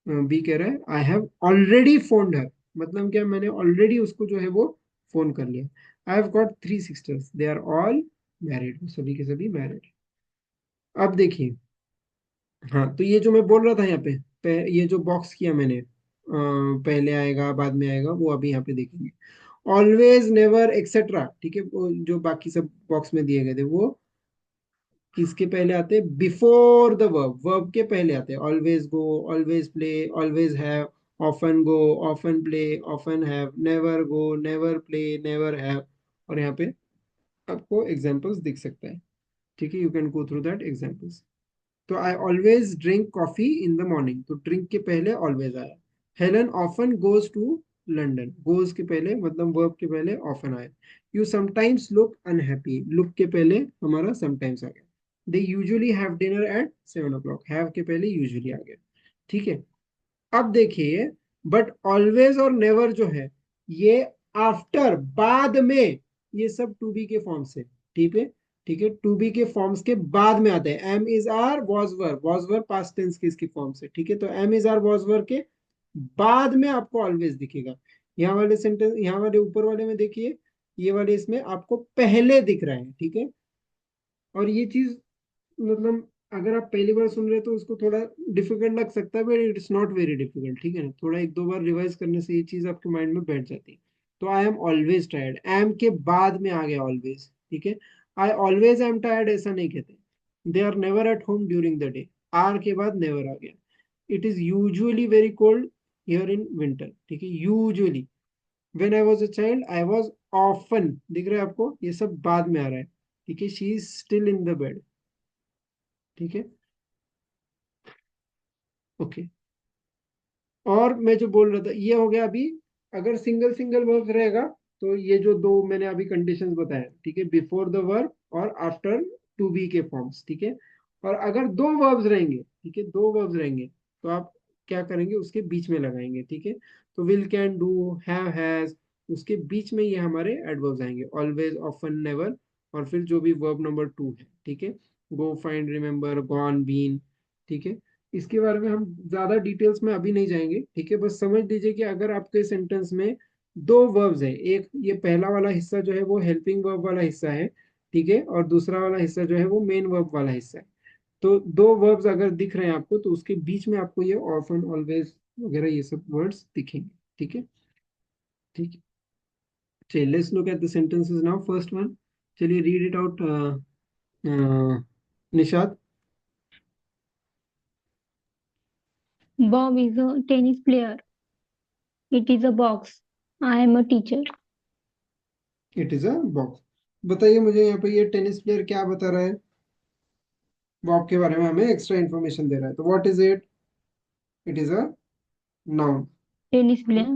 बी कह रहा है I have already phoned her, मतलब क्या, मैंने ऑलरेडी उसको जो है वो फोन कर लिया। I have got 3 sisters, they are all married, सभी के सभी मैरिड। अब देखिए, हाँ, तो ये जो मैं बोल रहा था यहाँ पे, ये जो बॉक्स किया मैंने, पहले आएगा बाद में आएगा, वो अभी यहाँ पे देखेंगे। ऑलवेज, नेवर, एक्सेट्रा, ठीक है, वो जो बाकी सब बॉक्स में दिए गए थे वो किसके पहले आते हैं? बिफोर द वर्ब, वर्ब के पहले आते हैं। Always go, always play, always have, often go, often play, often have, never go, never play, never have. और यहाँ पे आपको एग्जांपल्स दिख सकता है, ठीक है, you can go through that examples. तो I always drink coffee in the morning, तो ड्रिंक के पहले ऑलवेज आया। Helen often goes to London, goes के पहले मतलब वर्ब के पहले ऑफन आया। You sometimes look unhappy, look के पहले हमारा समटाइम्स आ गया। They usually have dinner at 7 o'clock, have के पहले यूजुअली आ गया, ठीक है। अब देखिए, बट ऑलवेज और नेवर जो है ये आफ्टर, बाद में, ये सब टू बी के फॉर्म से, ठीक है, ठीक है, टू बी के फॉर्म्स के बाद में आते हैं। Am is are was were, was were past tense की इसकी फॉर्म से, ठीक है। तो am is are was were के बाद में आपको ऑलवेज दिखेगा। यहाँ वाले सेंटेंस, यहाँ वाले ऊपर वाले में देखिए, ये वाले इसमें आपको पहले दिख रहा है, ठीक है। और ये चीज मतलब अगर आप पहली बार सुन रहे हो तो उसको थोड़ा डिफिकल्ट लग सकता है, but it's not very difficult, ठीक है ना। थोड़ा एक दो बार रिवाइज करने से ये चीज आपके माइंड में बैठ जाती है। तो I am always tired, am के बाद में आ गया ऑलवेज, ठीक है। आई ऑलवेज एम टायर्ड ऐसा नहीं कहते। They are never at home during the day, are के बाद नेवर आ गया। It is usually very cold here in winter, ठीक है, usually. When I was a child I was often, दिख रहा है आपको, ये सब बाद में आ रहा है, ठीक है। She is still in the bed, ठीक है, ओके। और मैं जो बोल रहा था ये हो गया अभी। अगर सिंगल सिंगल वर्ब रहेगा तो ये जो दो मैंने अभी कंडीशंस बताए, ठीक है, बिफोर द वर्ब और आफ्टर टू बी के फॉर्म्स, ठीक है। और अगर दो वर्ब्स रहेंगे, ठीक है, दो वर्ब्स रहेंगे, तो आप क्या करेंगे, उसके बीच में लगाएंगे, ठीक है। तो will, can, do, have, has, उसके बीच में ये हमारे एडवर्ब्स आएंगे, ऑलवेज, ऑफन, नेवर, और फिर जो भी वर्ब नंबर 2 है, ठीक है। गो, फाइंड, रिमेम्बर, गॉन, बीन, ठीक है। इसके बारे में हम ज्यादा डिटेल्स में अभी नहीं जाएंगे, ठीक है। बस समझ लीजिए कि अगर आपके सेंटेंस में दो वर्ब्स है, एक ये पहला वाला हिस्सा जो है वो हेल्पिंग वर्ब वाला हिस्सा है, ठीक है, और दूसरा वाला हिस्सा जो है वो मेन वर्ब वाला हिस्सा है। तो दो वर्ब्स अगर दिख रहे हैं आपको तो उसके बीच में आपको ये ऑफन, ऑलवेज वगैरह ये सब वर्ड्स दिखेंगे, ठीक है, ठीक है। चलिए, let's look at the sentences now. First one, चलिए read it out, Nishad. Bob is a tennis player. It is a box. I am a teacher. It is a box. बताइए मुझे यहाँ पे ये टेनिस प्लेयर क्या बता रहा है? बॉब के बारे में हमें एक्स्ट्रा इन्फॉर्मेशन दे रहा है, तो what is it? It is a noun. Tennis player.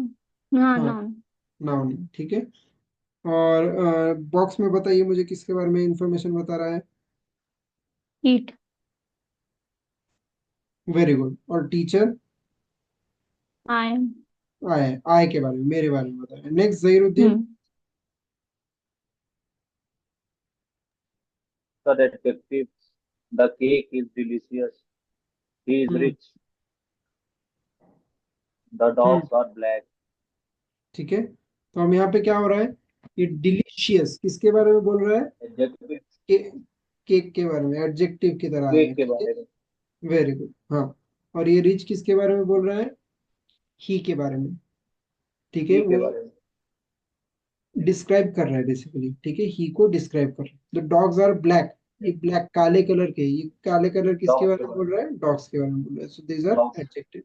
हाँ, हाँ, noun. नाउन, ठीक है। और बॉक्स में बताइए मुझे किसके बारे में इंफॉर्मेशन बता रहा है? It. Very good. और टीचर? I am. आय, आय के बारे में, मेरे बारे में बता रहा है। Next, Zahiruddin. Hmm. The detective. The cake is delicious. He is hmm, rich. The hmm, dogs are black. ठीक है। तो हम यहाँ पे क्या हो रहा है, ये डिलीशियस किसके बारे में बोल रहा है? Adjective. के, केक के बारे में, एडजेक्टिव की तरह आएगा, केक के ठीक है। बारे में। वेरी गुड, हाँ। और ये रिच किसके बारे में बोल रहा है? ही के बारे में, ठीक है। ही के वो बारे में। डिस्क्राइब कर रहा है बेसिकली, ठीक है, ही को डिस्क्राइब कर रहा है। द डॉग्स आर ब्लैक, ये ब्लैक काले कलर के, ये काले कलर किसके डॉग्स बारे के में बारे बोल रहा है? डॉग्स के बारे में बोल रहा है। सो दीज में। Are dogs. Adjective.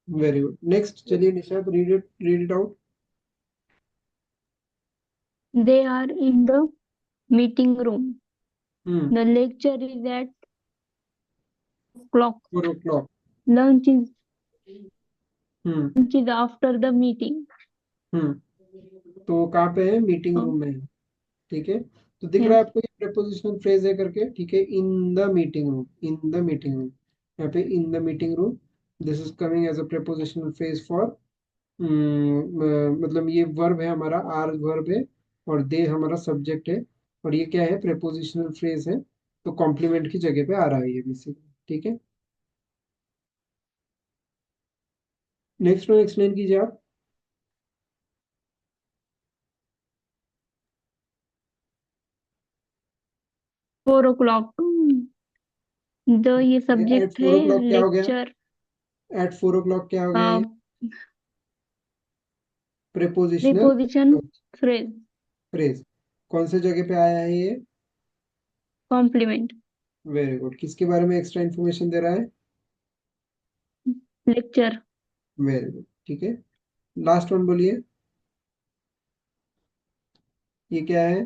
Very good. Next, Yes. चलिए Nishad, read it out. They are in the meeting room. Hmm, The lecture is at o'clock. 4 o'clock। Lunch is hmm, lunch is after the meeting. Hmm. तो वो कहाँ पे है? Meeting Uh, room में है, ठीक है। तो दिख रहा yes. है आपको ये प्रेपोजिशनल फ्रेज है करके, ठीक है। In the meeting room, in the meeting room, यहाँ पे in the meeting room, this is coming as a prepositional phrase for, मतलब ये वर्ब है हमारा, आर वर्ब है, और दे हमारा सब्जेक्ट है, और ये क्या है? प्रेपोजिशनल फ्रेज है। तो कॉम्प्लीमेंट की जगह पे आ रहा है ये बेसिकली, ठीक है। नेक्स्ट वन एक्सप्लेन कीजिए आप। 4 o'clock. द ये एट सब्जेक्ट है, 4 o'clock क्या हो गया? लेक्चर एट 4 o'clock क्या हो गया ये? Prepositional preposition phrase, phrase. कौन से जगह पे आया है ये? Complement, very good. किसके बारे में एक्स्ट्रा इन्फॉर्मेशन दे रहा है? लेक्चर, वेरी गुड, ठीक है। लास्ट वन बोलिए, ये क्या है?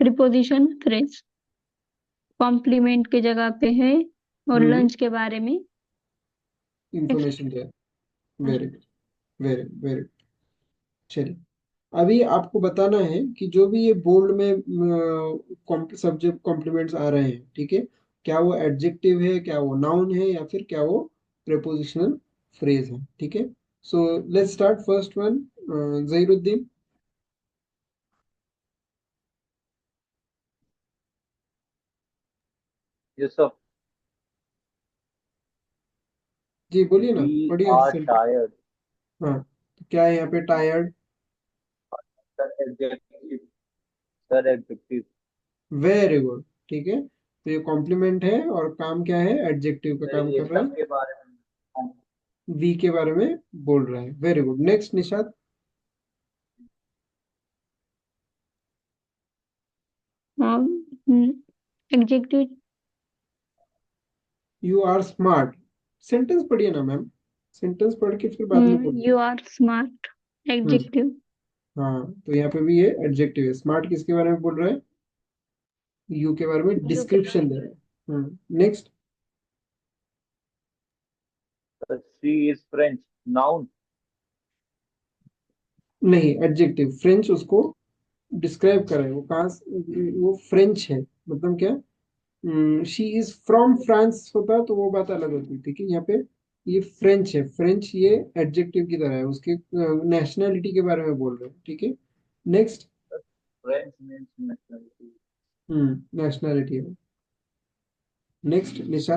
प्रीपोजिशन फ्रेज, कॉम्प्लीमेंट के जगह पे है और हम्म, लंच के बारे में इंफॉर्मेशन दिया। Very good, very very. चलिए, अभी आपको बताना है कि जो भी ये बोल्ड में सब्जेक्ट कॉम्प्लीमेंट्स आ रहे हैं, ठीक है, क्या वो एडजेक्टिव है, क्या वो नाउन है, या फिर क्या वो प्रेपोजिशनल फ्रेज है, ठीक है। So let's start first one. Zahiruddin, Yes, sir. जी बोलिए ना, We पढ़िए are सेंटेंस। tired. हाँ, तो क्या है यहाँ पे? Tired. Sir, adjective. Sir, adjective. Very good, ठीक है। तो ये कॉम्प्लीमेंट है और काम क्या है? एडजेक्टिव का सर, काम ये कर रहा है, सबके बारे में हम वी के बारे में बोल रहा है। Very good. Next Nishad. Adjective, you are smart. Sentence पढ़िए ना मैम, सेंटेंस पढ़ के फिर बाद में बोलिए। You are smart, hmm, adjective, हाँ, तो यहाँ पे भी ये एडजेक्टिव है। स्मार्ट किसके बारे में बोल रहा है? यू के बारे में यू के डिस्क्रिप्शन दे रहा है। Next. Sir, she is French. Noun. नहीं, एडजेक्टिव। फ्रेंच उसको डिस्क्राइब कर रहे हैं, वो कहाँ वो फ्रेंच है, मतलब क्या? शी इज फ्रॉम फ्रांस होता तो वो बात अलग होती, ठीक है। यहाँ पे ये फ्रेंच है, फ्रेंच ये एडजेक्टिव की तरह है, उसके नेशनैलिटी के बारे में बोल रहे हैं, ठीक है। Next. French means nationality. Nationality है। Next Nisha.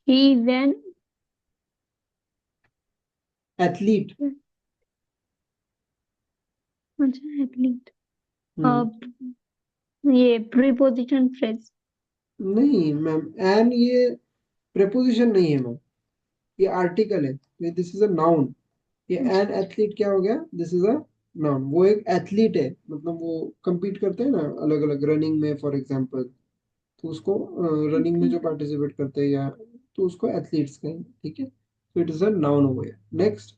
He is an, athlete. अच्छा एथलीट, हम्म, ये प्रीपोजिशन फ्रेज, नहीं मैम, एन ये प्रेपोजिशन नहीं है मैम, ये आर्टिकल है, दिस इज अ नाउन। ये एन एथलीट क्या हो गया? This is a noun. वो एक एथलीट है, मतलब वो compete करते हैं ना अलग अलग रनिंग में, फॉर एग्जांपल, तो उसको रनिंग में जो पार्टिसिपेट करते हैं या, तो उसको एथलीट्स कहेंगे, ठीक है। तो इट इज अ नाउन हो गया। Next,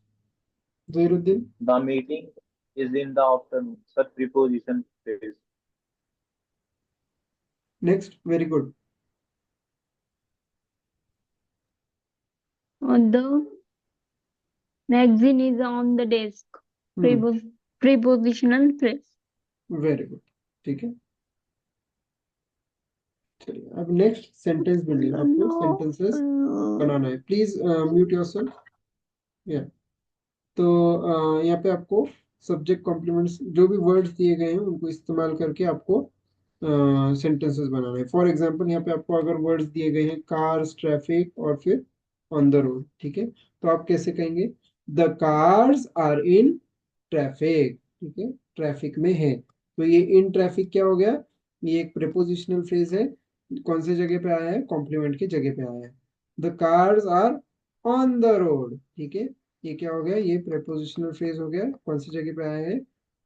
Zahiruddin. The meeting is in the afternoon. Sir, preposition phrase. Next, very good. The magazine is on the desk, hmm, prepositional phrase, very good, ठीक है। चलिए, अब नेक्स्ट सेंटेंस बिल्डिंग, आपको sentences बनाना है। Please mute yourself. या, तो यहाँ पे आपको सब्जेक्ट कॉम्प्लीमेंट्स जो भी वर्ड्स दिए गए हैं उनको इस्तेमाल करके आपको सेंटेंसेस बनाना है। फॉर एग्जांपल, यहाँ पे आपको अगर वर्ड्स दिए गए हैं कार्स, ट्रैफिक और फिर ऑन द रोड, ठीक है, तो आप कैसे कहेंगे? The cars are in traffic, ठीक है, ट्रैफिक में है। तो ये इन ट्रैफिक क्या हो गया? ये एक प्रेपोजिशनल फ्रेज है। कौन से जगह पे आया है? कॉम्प्लीमेंट की जगह पे आया है। The cars are on the road, ठीक है, ये क्या हो गया? ये प्रेपोजिशनल फ्रेज हो गया। कौन सी जगह पे आया है?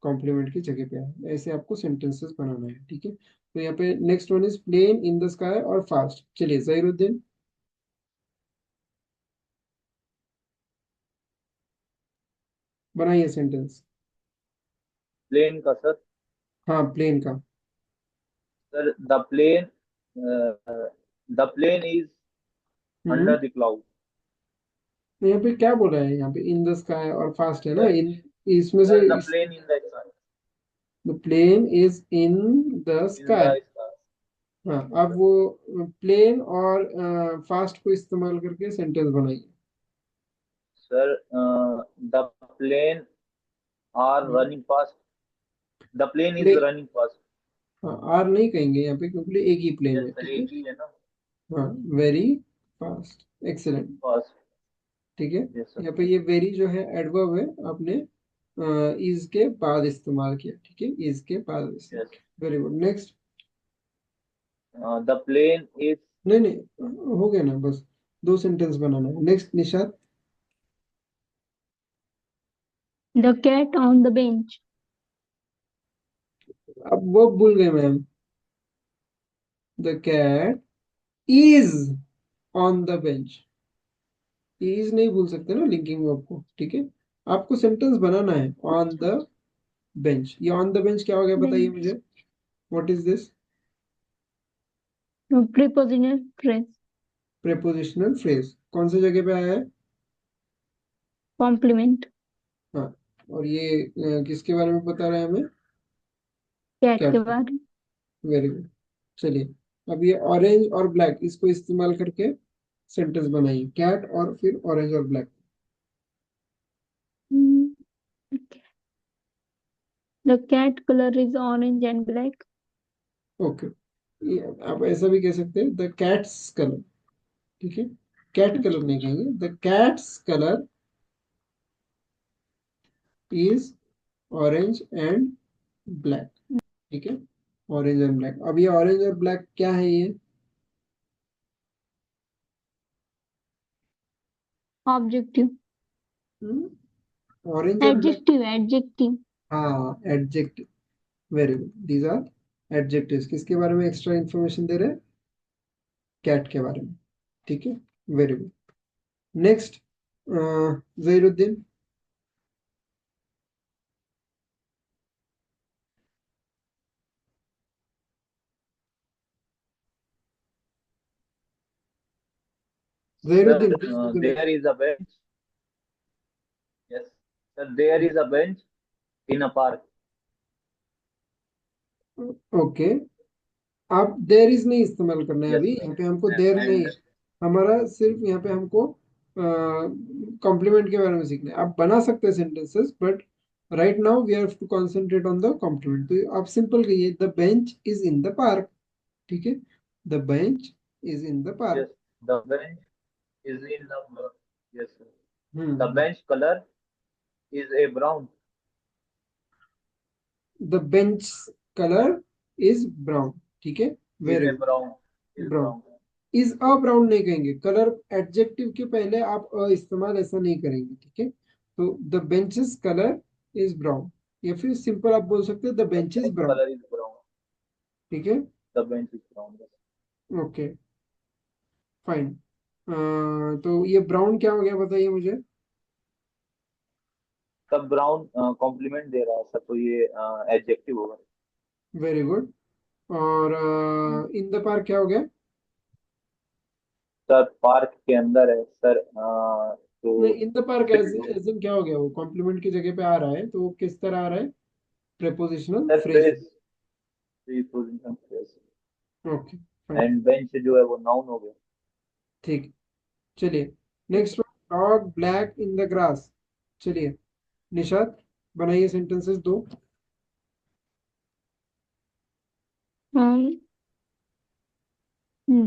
कॉम्प्लीमेंट की जगह पे आया है। ऐसे आपको सेंटेंसेस बनाना है, ठीक है। तो यहाँ पे next one is plane, in the sky और फास्ट। चलिए जहीरुद्दीन, बनाइए सेंटेंस। Plane का सर. हाँ, प्लेन का। Sir, the plane is hmm, under the cloud. तो यहाँ पे क्या बोला है? यहाँ पे इन द स्काई और फास्ट है ना, Sir, इन इसमें से sir, the इस plane in the sky. The plane is in the In sky. the sky. हाँ, अब वो प्लेन और फास्ट को इस्तेमाल करके सेंटेंस बनाइए। Sir, the plane are running fast. The plane is play running fast. हाँ, आर नहीं कहेंगे यहाँ पे क्योंकि एक ही प्लेन Yes, है, sir, ठीक है। एक ही है ना. हाँ, वेरी फास्ट, एक्सेलेंट, Fast. ठीक है। Yes, sir. यहाँ पे ये वेरी जो है एडवर्ब है, आपने इज के बाद इस्तेमाल किया, ठीक है, इज के बाद Yes. इस्तेमाल किया। Very good. Next. The plane is नहीं नहीं, हो गया ना, बस 2 सेंटेंस बनाना है। Next Nishat. The cat on the bench. अब वो भूल गए ma'am. The cat is on the bench. Is नहीं भूल सकते ना लिंकिंग वर्ब को, ठीक है। आपको सेंटेंस बनाना है ऑन द बेंच। ये ऑन द बेंच क्या हो गया बताइए Bench. मुझे। What is this? Prepositional phrase. Prepositional phrase. कौन सी जगह पे आया है? Compliment. हाँ। और ये किसके बारे में बता रहे हैं हमें? Cat के कैट। बारे में. Very good. चलिए, अब ये ऑरेंज और ब्लैक इसको इस्तेमाल करके सेंटेंस बनाइए, कैट और फिर ऑरेंज और black. Hmm, okay. The cat color is orange and black. Okay, आप ऐसा भी कह सकते हैं द कैट्स कलर, ठीक है। कैट कलर अच्छा. नहीं कहेंगे, the cat's colour is orange and black, ठीक है। Orange and black. अब ये ऑरेंज और ब्लैक क्या है ये? Objective. ऑरेंज और ब्लैक। Adjective. Adjective. हाँ, adjective. Very good, these are adjectives. किसके बारे में एक्स्ट्रा इंफॉर्मेशन दे रहे हैं? कैट के बारे में, ठीक है। Very good. Next, Zahiruddin. sir. Zahiruddin please do the next. There is a bench. Yes, sir. There is a bench in a park. Okay, आप देर इज नहीं इस्तेमाल करना है Yes, अभी sir. यहाँ पे, हमको देर नहीं। And हमारा सिर्फ यहाँ पे हमको कॉम्प्लीमेंट के बारे में सीखना है। आप बना सकते हैं sentences, but right now we have to concentrate on the complement. तो आप सिंपल कहिए the bench is in the park, ठीक है। The bench is in the yes, park. the bench is in the. Yes, sir. The hmm. bench color is a brown. The bench colour is brown, ठीक है। Is very a good. brown. Is brown. brown. Is a brown नहीं कहेंगे, colour adjective के पहले आप अ इस्तेमाल ऐसा नहीं करेंगे, ठीक है। तो the benches colour is brown, या फिर सिंपल आप बोल सकते हैं the The bench is bench brown, color is brown. ठीक है। The bench is brown. Yes. Okay, fine. तो ये ब्राउन क्या हो गया बताइए मुझे। तब ब्राउन कॉम्प्लीमेंट दे रहा है सर, तो ये एडजेक्टिव होगा। Very good. और इन द पार्क क्या हो गया? सर पार्क के अंदर है सर, नहीं, तो in the park is in क्या हो गया? वो कॉम्प्लीमेंट की जगह पे आ रहा है, तो वो किस तरह आ रहा है? Prepositional sir phrase. Phrase, preposition phrase. Okay, fine. And bench जो है वो नाउन हो गया। ठीक, चलिए। Next, dog black in the grass. चलिए निशात, बनाइए सेंटेंसेस दो। Um,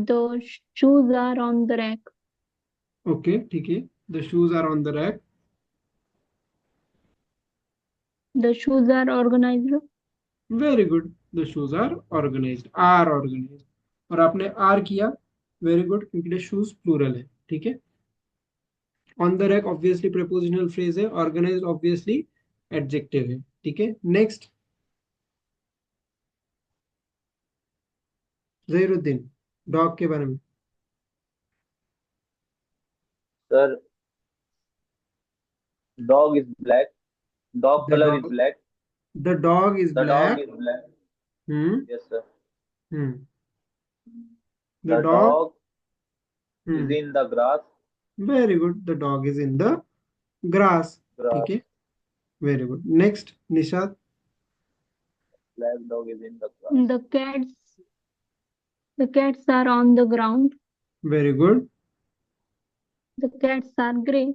the shoes are on the rack. Okay, ठीक है। The shoes are on the rack. The shoes are organized. Very good. The shoes are organised, are organised. और आपने are किया, very good, क्योंकि shoes plural है, ठीक है। On the rack obviously prepositional phrase है, ऑर्गेनाइज्ड ऑब्वियसली एडजेक्टिव है, ठीक है। नेक्स्ट, जहीरुद्दीन, डॉग के बारे में। Sir dog is black, dog the colour is dog, black, the dog is the dog black. Is black. Hmm. Yes sir. Hmm. The the dog. Dog is hmm. In the grass, very good, the dog is in the grass, ठीक है। Grass. Very good. Next, Nishat. Black dog is in the grass. The cats are on the ground. Very good, The cats are gray.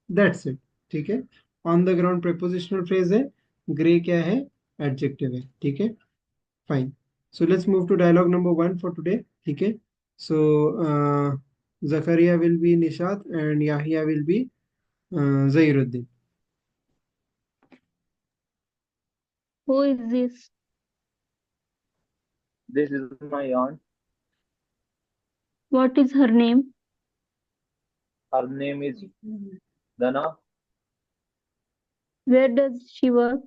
That's it, ठीक है। On the ground prepositional phrase है, grey क्या है? Adjective है, ठीक है। Fine. So let's move to dialogue number 1 for today, ठीक है। So Zakariya will be Nishat and Yahya will be Zahiruddin. Who is this? This is my aunt. What is her name? Her name is Dana. Where does she work?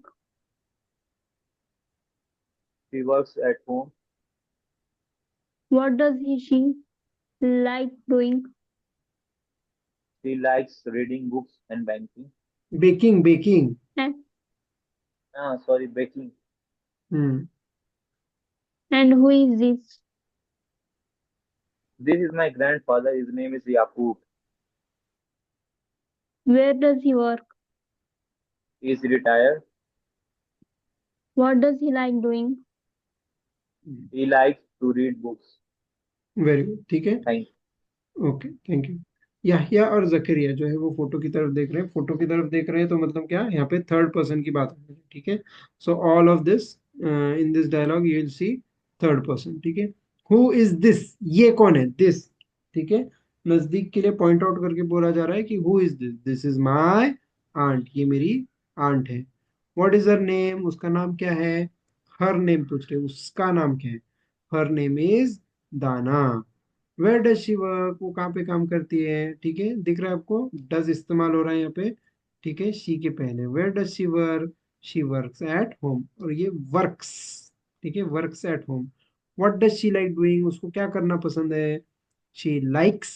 She works at home. What does she like doing? She likes reading books and banking. Baking. And, Sorry, baking. Hmm. and who is this? This is my grandfather. His name is Yaqub. Where does he work? He is retired. What does he like doing? He likes to read books. Very good, ठीक है, Thank you. Okay, thank you. Yahya और जकरिया जो है वो photo की तरफ देख रहे हैं, फोटो की तरफ देख रहे हैं तो मतलब क्या, यहाँ पे थर्ड पर्सन की बात हो रही है, ठीक है। So all of this in this dialogue you will see third person, ठीक है। हु इज दिस, ये कौन है, दिस, ठीक है। नजदीक के लिए पॉइंट आउट करके बोला जा रहा है कि who is this, this is my aunt, ये मेरी आंट है। व्हाट इज हर नेम, उसका नाम क्या है। हर नेम पूछ रहे, उसका नाम क्या है। हर नेम इज दाना। वेयर डज शी वर्क, वो कहाँ पे काम करती है, ठीक है, दिख रहा है आपको, डज इस्तेमाल हो रहा है यहाँ पे, ठीक है, शी के पहले। Where does she works at home, और ये वर्क्स, ठीक है, works at home. What does she like doing, उसको क्या करना पसंद है, शी लाइक्स,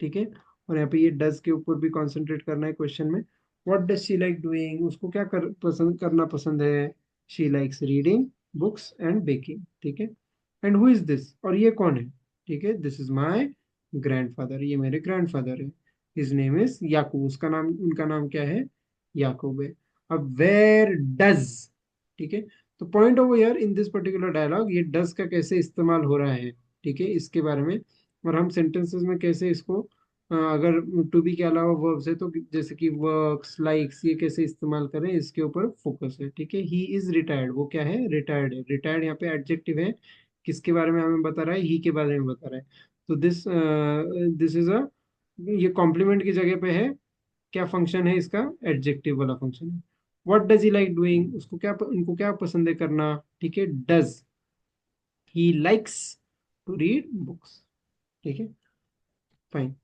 ठीक है। और यहाँ पे ये डज के ऊपर भी कॉन्सेंट्रेट करना है क्वेश्चन में। What does she like doing, उसको क्या पसंद करना पसंद है, she likes reading books and baking, ठीक है। एंड हु इज दिस, और ये कौन है, ठीक है, दिस इज माय ग्रैंडफादर, ये मेरे ग्रैंडफादर है। हिज नेम इज याकूब, उसका नाम, उनका नाम क्या है, याकूब है। अब वेयर डज, ठीक है, तो point over here in this particular dialogue, ये डज का कैसे इस्तेमाल हो रहा है, ठीक है, इसके बारे में। और हम सेंटेंसेस में कैसे इसको अगर टू बी के अलावा वर्ब्स है तो जैसे कि वर्क्स, लाइक्स, ये कैसे इस्तेमाल करें, इसके ऊपर फोकस है, ठीक है। ही इज रिटायर्ड, वो क्या है, रिटायर्ड है। रिटायर्ड यहाँ पे एडजेक्टिव है, किसके बारे में हमें बता रहा है, ही के बारे में बता रहा है। तो दिस इज अ, ये कॉम्प्लीमेंट की जगह पे है, क्या फंक्शन है इसका, एडजेक्टिव वाला फंक्शन है। What does he like doing, उसको क्या, उनको क्या पसंद है करना, ठीक है, does he likes to read books, ठीक है, fine.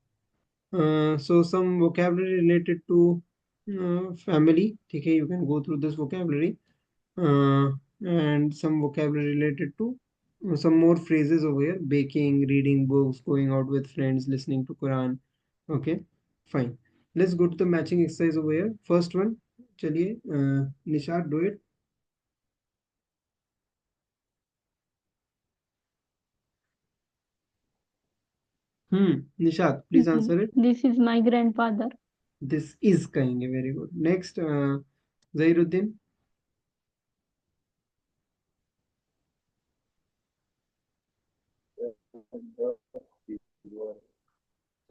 So some vocabulary related to family, ठीक है, you can go through this vocabulary, uh, and some vocabulary related to some more phrases over here, baking, reading books, going out with friends, listening to Quran, okay, fine। Let's go to the matching exercise over here, first one, चलिए, Nishad, do it। Nishad, please answer it। This is my grandfather. this is कहेंगे, very good, next, Zahiruddin.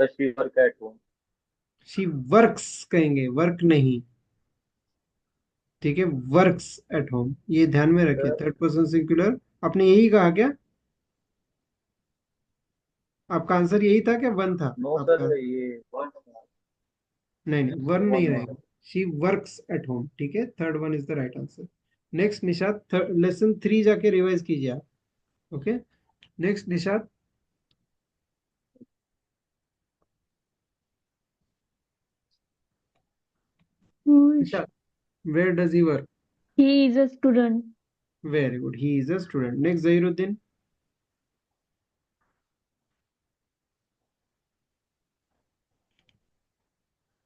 So she work at home. She works कहेंगे, work नहीं, ठीक है, works at home, ये ध्यान में रखिए, थर्ड पर्सन सिंगुलर। आपने यही कहा क्या, आपका आंसर यही था क्या, वन था No sir, आपका। ये one नहीं नहीं, वन नहीं one रहेगा, शी वर्क्स एट होम, ठीक है, third one is the right answer. Next Nishad, lesson 3 जाके रिवाइज कीजिए आप, okay. Next Nishad. Nishad, where does he work, He is a student. Very good, he is a student. Next Zahiruddin.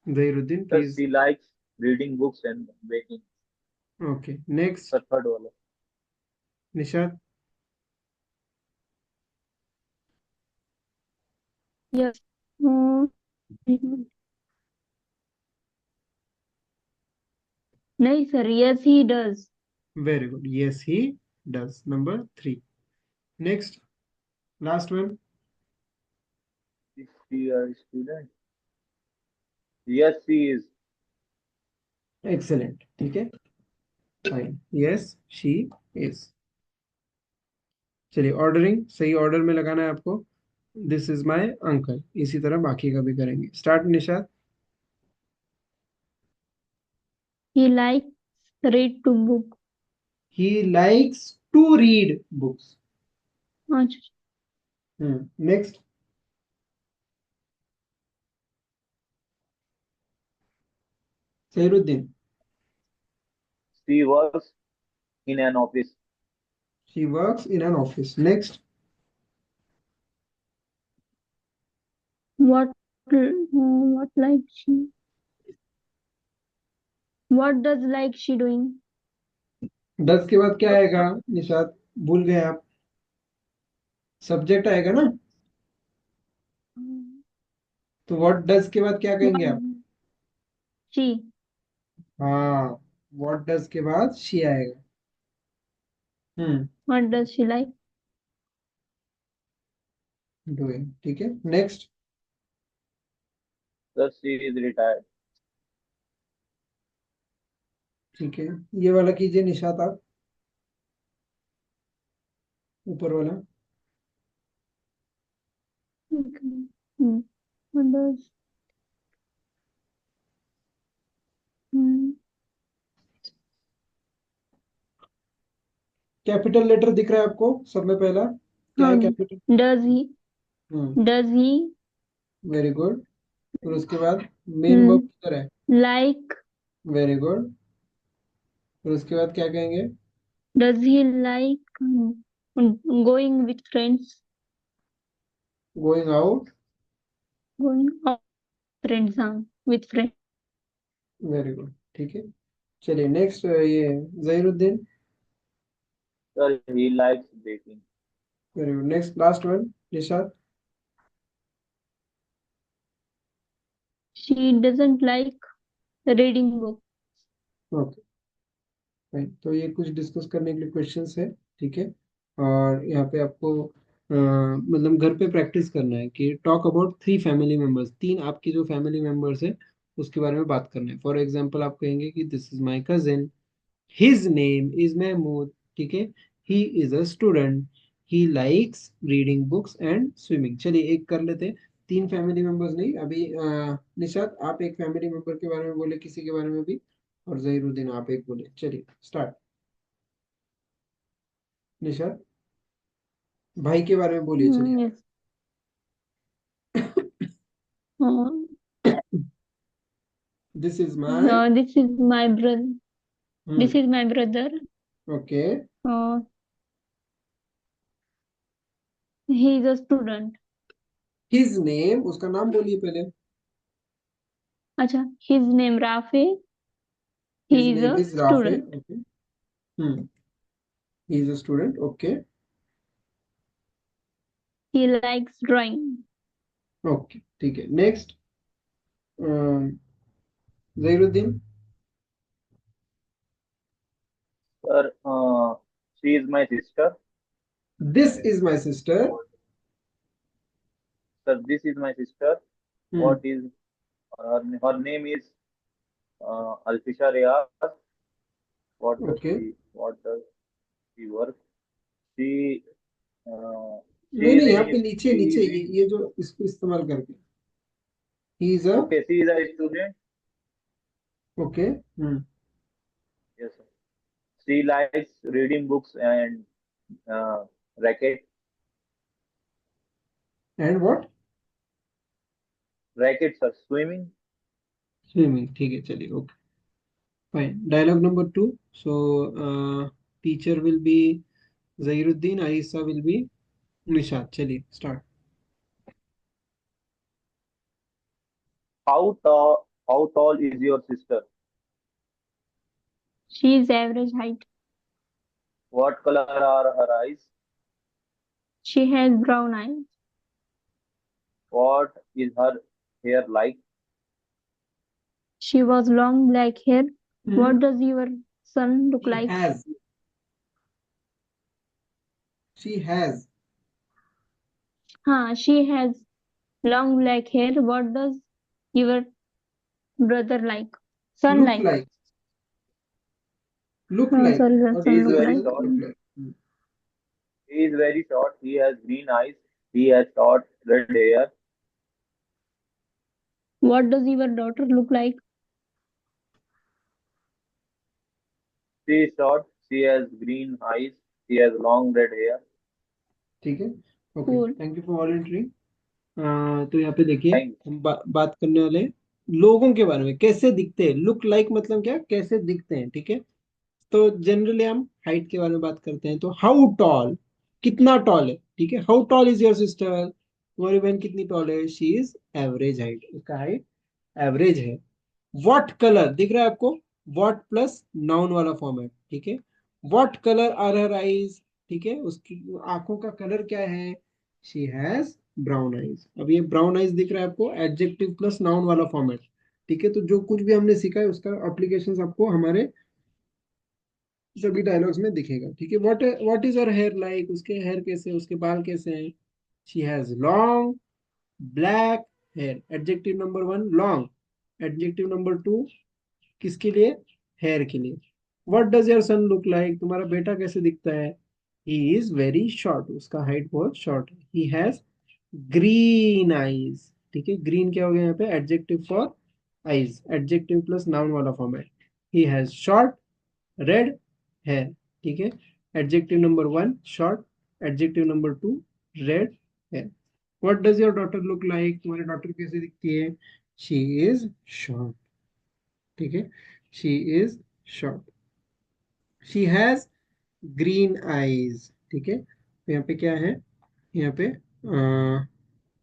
Zahiruddin sir, please. she likes reading books and baking. Okay, next The third one. Nishad. Yes. Hmm. नहीं sir. Yes, he does. Very good, yes he does, number 3। Next, last one. Is she a student? Yes, she is. Excellent, ठीक है, fine, yes she is. चलिए, ordering सही order में लगाना है आपको। This is my uncle, इसी तरह बाकी का भी करेंगे। Start Nishad. He likes read to book. He likes to read books. अच्छा. Next, Sairuddin. She works in an office. She works in an office. Next. What what like she? What does like she doing? Does के बाद क्या आएगा निशात? भूल गए आप? Subject आएगा ना? तो व्हाट डज के बाद क्या कहेंगे आप? What she? हाँ, व्हाट डज के बाद शी आएगा। हम्म। What does she like? Doing, ठीक है। Next. Thus, she is retired. ठीक है, ये वाला कीजिए निशात आप, ऊपर वाला। Okay. Hmm. What does hmm. Capital letter दिख रहा है आपको सब में पहला? क्या है How capital? does he? Hmm. Does he very good. फिर उसके बाद मेन वर्ब hmm, किधर है? like? Very good. फिर उसके बाद क्या कहेंगे? Does he like going with friends? Going out. Going out friends with friends. Very good, ठीक है। चलिए नेक्स्ट, ये Zahiruddin. Sir, he likes baking. Very good. Next, last one, Nishat. She doesn't like reading book. Okay, fine. तो ये कुछ discuss करने के लिए क्वेश्चंस है, ठीक है। और यहाँ पे आपको मतलब घर पे प्रैक्टिस करना है कि टॉक अबाउट 3 फैमिली मेंबर्स, 3 आपकी जो फैमिली मेंबर्स है उसके बारे में बात करना है। फॉर एग्जाम्पल आप कहेंगे कि this is my cousin, his name is Mahmood, ठीक है। He is a student, he likes reading books and swimming. चलिए एक कर लेते हैं। 3 फैमिली मेंबर्स नहीं अभी, निशात आप एक फैमिली मेंबर के बारे में बोले, किसी के बारे में भी, और जहीरुद्दीन आप एक बोले। चलिए स्टार्ट। निशात, भाई के बारे में बोलिए, चलिए। Yes. Uh, this is my. this is my brother. This hmm. is my brother. Okay. Uh, he is a student. His name, उसका नाम बोलिए पहले। अच्छा, his name Rafi. His He is name a is Rafe, student. Okay. Hmm. He is a student, okay. He likes drawing. Okay, ठीक है। Next, Zahiruddin. Sir, she is my sister. This is my sister. Sir, this is my sister. Hmm. What is her name is Alfisha Riyaz. Okay. What does she work? She नहीं she is नहीं, यहाँ पे in नीचे she नीचे is ये in ये जो इसको इस्तेमाल करके, he is a. okay, she is a student. Okay. Hmm. Yes, sir. She likes reading books and racket. And what? Rackets are swimming. Swimming, ठीक है, चलिए, okay, fine. Dialogue number 2। So teacher will be Zahiruddin, Ayesha will be Nishat. चलिए start. How tall is your sister? She is average height. What color are her eyes? She has brown eyes. What is her hair like? She was long black hair. What does your son look she like? Has, she has, She has long black hair. What does your brother like? Son look like? Like, look like, Sorry, the what He son is does look your very like. Son short. Look like? He is very short. He has green eyes. He has short red hair. What does your daughter look like? She is short. She has green eyes. She has long red hair. ठीक है, okay, Cool. Thank you for volunteering. तो यहाँ पे देखिए Thank हम बात करने वाले हैं लोगों के बारे में, कैसे दिखते हैं, लुक लाइक मतलब क्या, कैसे दिखते हैं, ठीक है। तो जनरली हम हाइट के बारे में बात करते हैं, तो हाउ टॉल, कितना टॉल है, ठीक है। How tall is your sister, तुम्हारी बहन कितनी टॉल है, शी इज एवरेज हाइट, उसका हाइट एवरेज है। व्हाट कलर दिख रहा है आपको, व्हाट प्लस नाउन वाला फॉर्म है, ठीक है। What colour are her eyes, ठीक है, उसकी आंखों का कलर क्या है, शी हैज ब्राउन आईज। अब ये ब्राउन आईज दिख रहा है आपको, एडजेक्टिव प्लस नाउन वाला फॉर्म है, ठीक है। तो जो कुछ भी हमने सीखा है उसका अप्लीकेशन आपको हमारे सभी डायलॉग्स में दिखेगा, ठीक है। What is her hair like, उसके हेयर कैसे, उसके बाल कैसे हैं, she has long black hair, adjective number one long, adjective number two किसके लिए, हेयर के लिए। What does your son look like, तुम्हारा बेटा कैसे दिखता है, ही इज वेरी शॉर्ट, उसका हाइट बहुत शॉर्ट है। ही हैज ग्रीन आईज, ठीक है। ग्रीन क्या हो गया यहाँ पे, adjective for eyes, adjective plus noun वाला फॉर्म है। He has short red hair, ठीक है। Adjective number one short, adjective number two red hair. What does your daughter look like, तुम्हारी डॉटर कैसे दिखती है, शी इज शॉर्ट, ठीक है, she is short. She has green eyes, ठीक है। तो यहाँ पे क्या है, यहाँ पे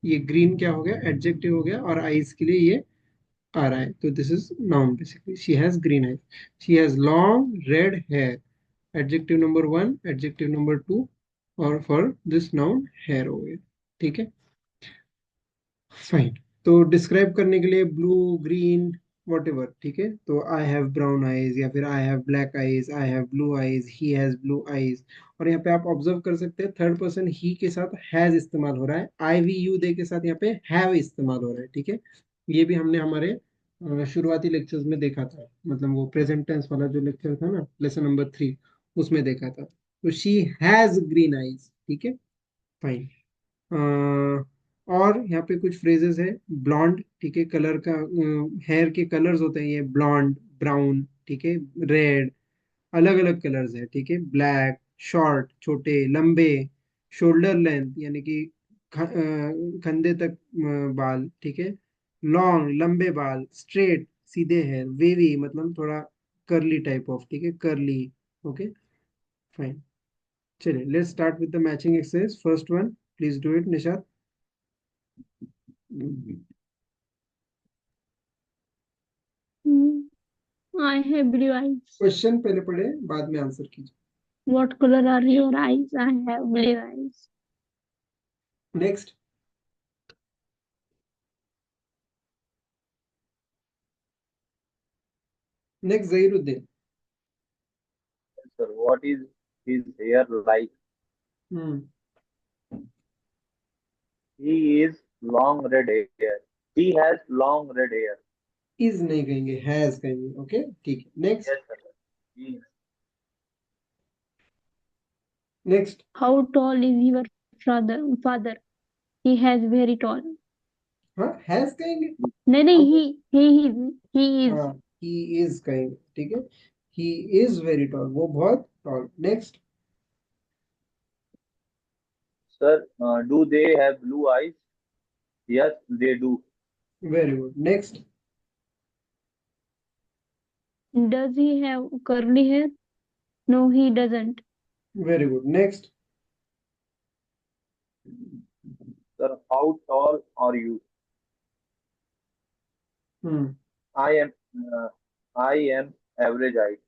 ये ग्रीन क्या हो गया, एडजेक्टिव हो गया, और आईज के लिए ये आ रहा है, तो this is noun basically. She has green eyes, she has long red hair, adjective number one, adjective number two, और फॉर दिस नाउन हेयर हो गया, ठीक है। फाइन। तो डिस्क्राइब करने के लिए ब्लू, ग्रीन, वॉट एवर, ठीक है। तो आई हैव ब्राउन आईज, या फिर I have black eyes, I have blue eyes, he has blue eyes. और यहाँ पे आप ऑब्जर्व कर सकते हैं थर्ड पर्सन ही के साथ हैज इस्तेमाल हो रहा है, आई वी यू दे के साथ यहाँ पे हैव इस्तेमाल हो रहा है, ठीक है। ये भी हमने हमारे शुरुआती लेक्चर्स में देखा था, मतलब वो प्रेजेंट टेंस वाला जो लेक्चर था ना, लेसन नंबर 3, उसमें देखा था। तो शी हैज ग्रीन आईज, ठीक है। फाइन। और यहाँ पे कुछ फ्रेजेस है, ब्लॉन्ड, ठीक है, कलर का, हेयर के कलर्स होते हैं ये, ब्लॉन्ड, ब्राउन, ठीक है, रेड, अलग अलग कलर्स है, ठीक है। ब्लैक, शॉर्ट छोटे, लंबे, शोल्डर लेंथ यानी कि कंधे तक बाल, ठीक है। लॉन्ग लंबे बाल, स्ट्रेट सीधे हेयर, वेवी मतलब थोड़ा कर्ली टाइप ऑफ, ठीक है, कर्ली। Okay, fine. चलिए let's start with the matching exercise, first one, please do it Nishad. I have blue eyes. Question पहले पढ़े, बाद में आंसर कीजिए। What color are your eyes? I have blue eyes. Next. Next Zahiruddin. Sir, what is his hair like? Hmm. He is long red hair. He has long red hair. Is नहीं कहेंगे, has कहेंगे, okay, ठीक है। Next. Yes, sir. He, next. How tall is your father? He has very tall. हाँ, has कहेंगे। नहीं नहीं he is हाँ, ही इज कहेंगे, ठीक है। ही इज वेरी टॉल, वो बहुत tall. Next. sir, do they have blue eyes? Yes, they do. Very good. Next. does he have curly hair? No, he doesn't. Very good. Next. Sir, how tall are you? Hmm. I am, uh, I am average height.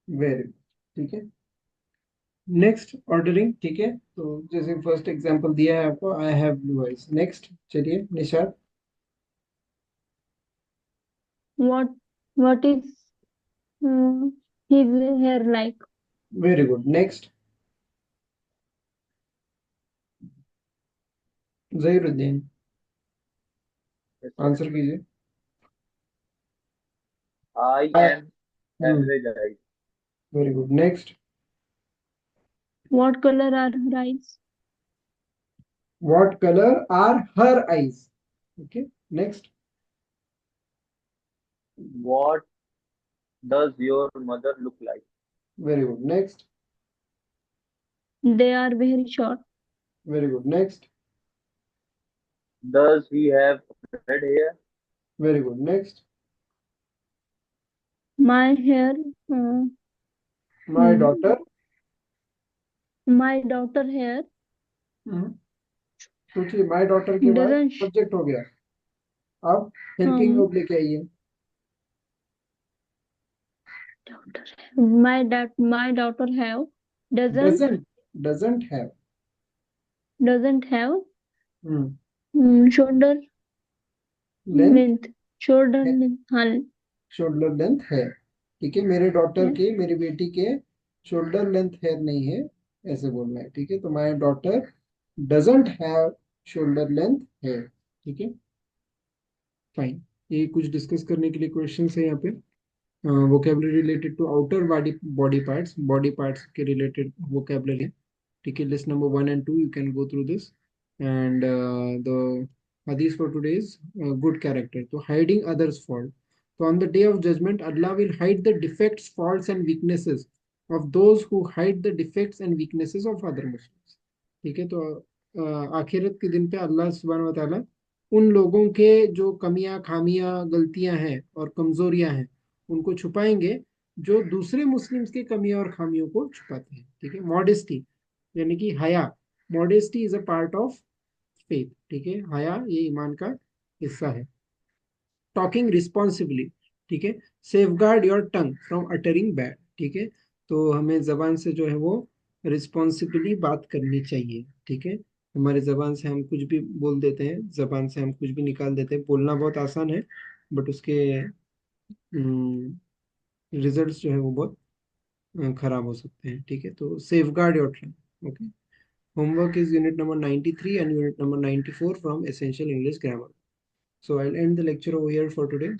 Very good, ठीक है। Next ordering, ठीक है। तो जैसे first example दिया है आपको, I have blue eyes. Next चलिए Nishad. What what is uh, his hair like? Very good. Next Zahiruddin, Yes, sir. Answer कीजिए। I I- am hmm. average height. Very good. Next. What color are her eyes? What colour are her eyes, okay. Next. What does your mother look like? Very good. Next. They are very short. Very good. Next. Does he have red hair? Very good, next. My hair, my daughter. my daughter hair सोचिए, my daughter के बाद doesn't subject हो गया, अब helping um verb लेके आइए। my daughter have doesn't doesn't, doesn't have. doesn't have hmm, shoulder length, length shoulder length हाँ shoulder length है। ठीक है, मेरे डॉटर yes के, मेरी बेटी के शोल्डर लेंथ हेयर नहीं है, ऐसे बोलना है। ठीक है, तो my daughter doesn't have shoulder length hair. ठीक है, फाइन। ये कुछ डिस्कस करने के लिए क्वेश्चंस है यहाँ पे। Vocabulary related to outer body, body parts के रिलेटेड वोकेबलरी है। ठीक है, list number 1 and 2 you can go through this, and the hadith for today is good character, so hiding others fault. So on the day of judgment, Allah will hide the defects, faults and weaknesses of those who hide the defects and weaknesses of other Muslims. ठीक है, तो आखिरत के दिन पे अल्लाह सुब्हान व तआला उन लोगों के जो कमियां, खामियां, गलतियां हैं और कमजोरियां हैं उनको छुपाएंगे जो दूसरे मुस्लिम्स के कमियां और खामियों को छुपाते हैं। ठीक है, मॉडेस्टी यानी कि हया, modesty is a part of faith. ठीक है, हया ये ईमान का हिस्सा है। टॉकिंग रिस्पॉन्सिबली, ठीक है, safe guard your tongue from uttering bad. ठीक है, तो हमें जबान से जो है वो रिस्पॉन्सिबली बात करनी चाहिए। ठीक है, हमारे जबान से हम कुछ भी बोल देते हैं, जबान से हम कुछ भी निकाल देते हैं। बोलना बहुत आसान है, बट उसके रिजल्ट्स जो है वो बहुत खराब हो सकते हैं। ठीक है, तो safe guard your tongue. Okay, homework is unit number 93 and unit number 94 from Essential English Grammar. So I'll end the lecture over here for today.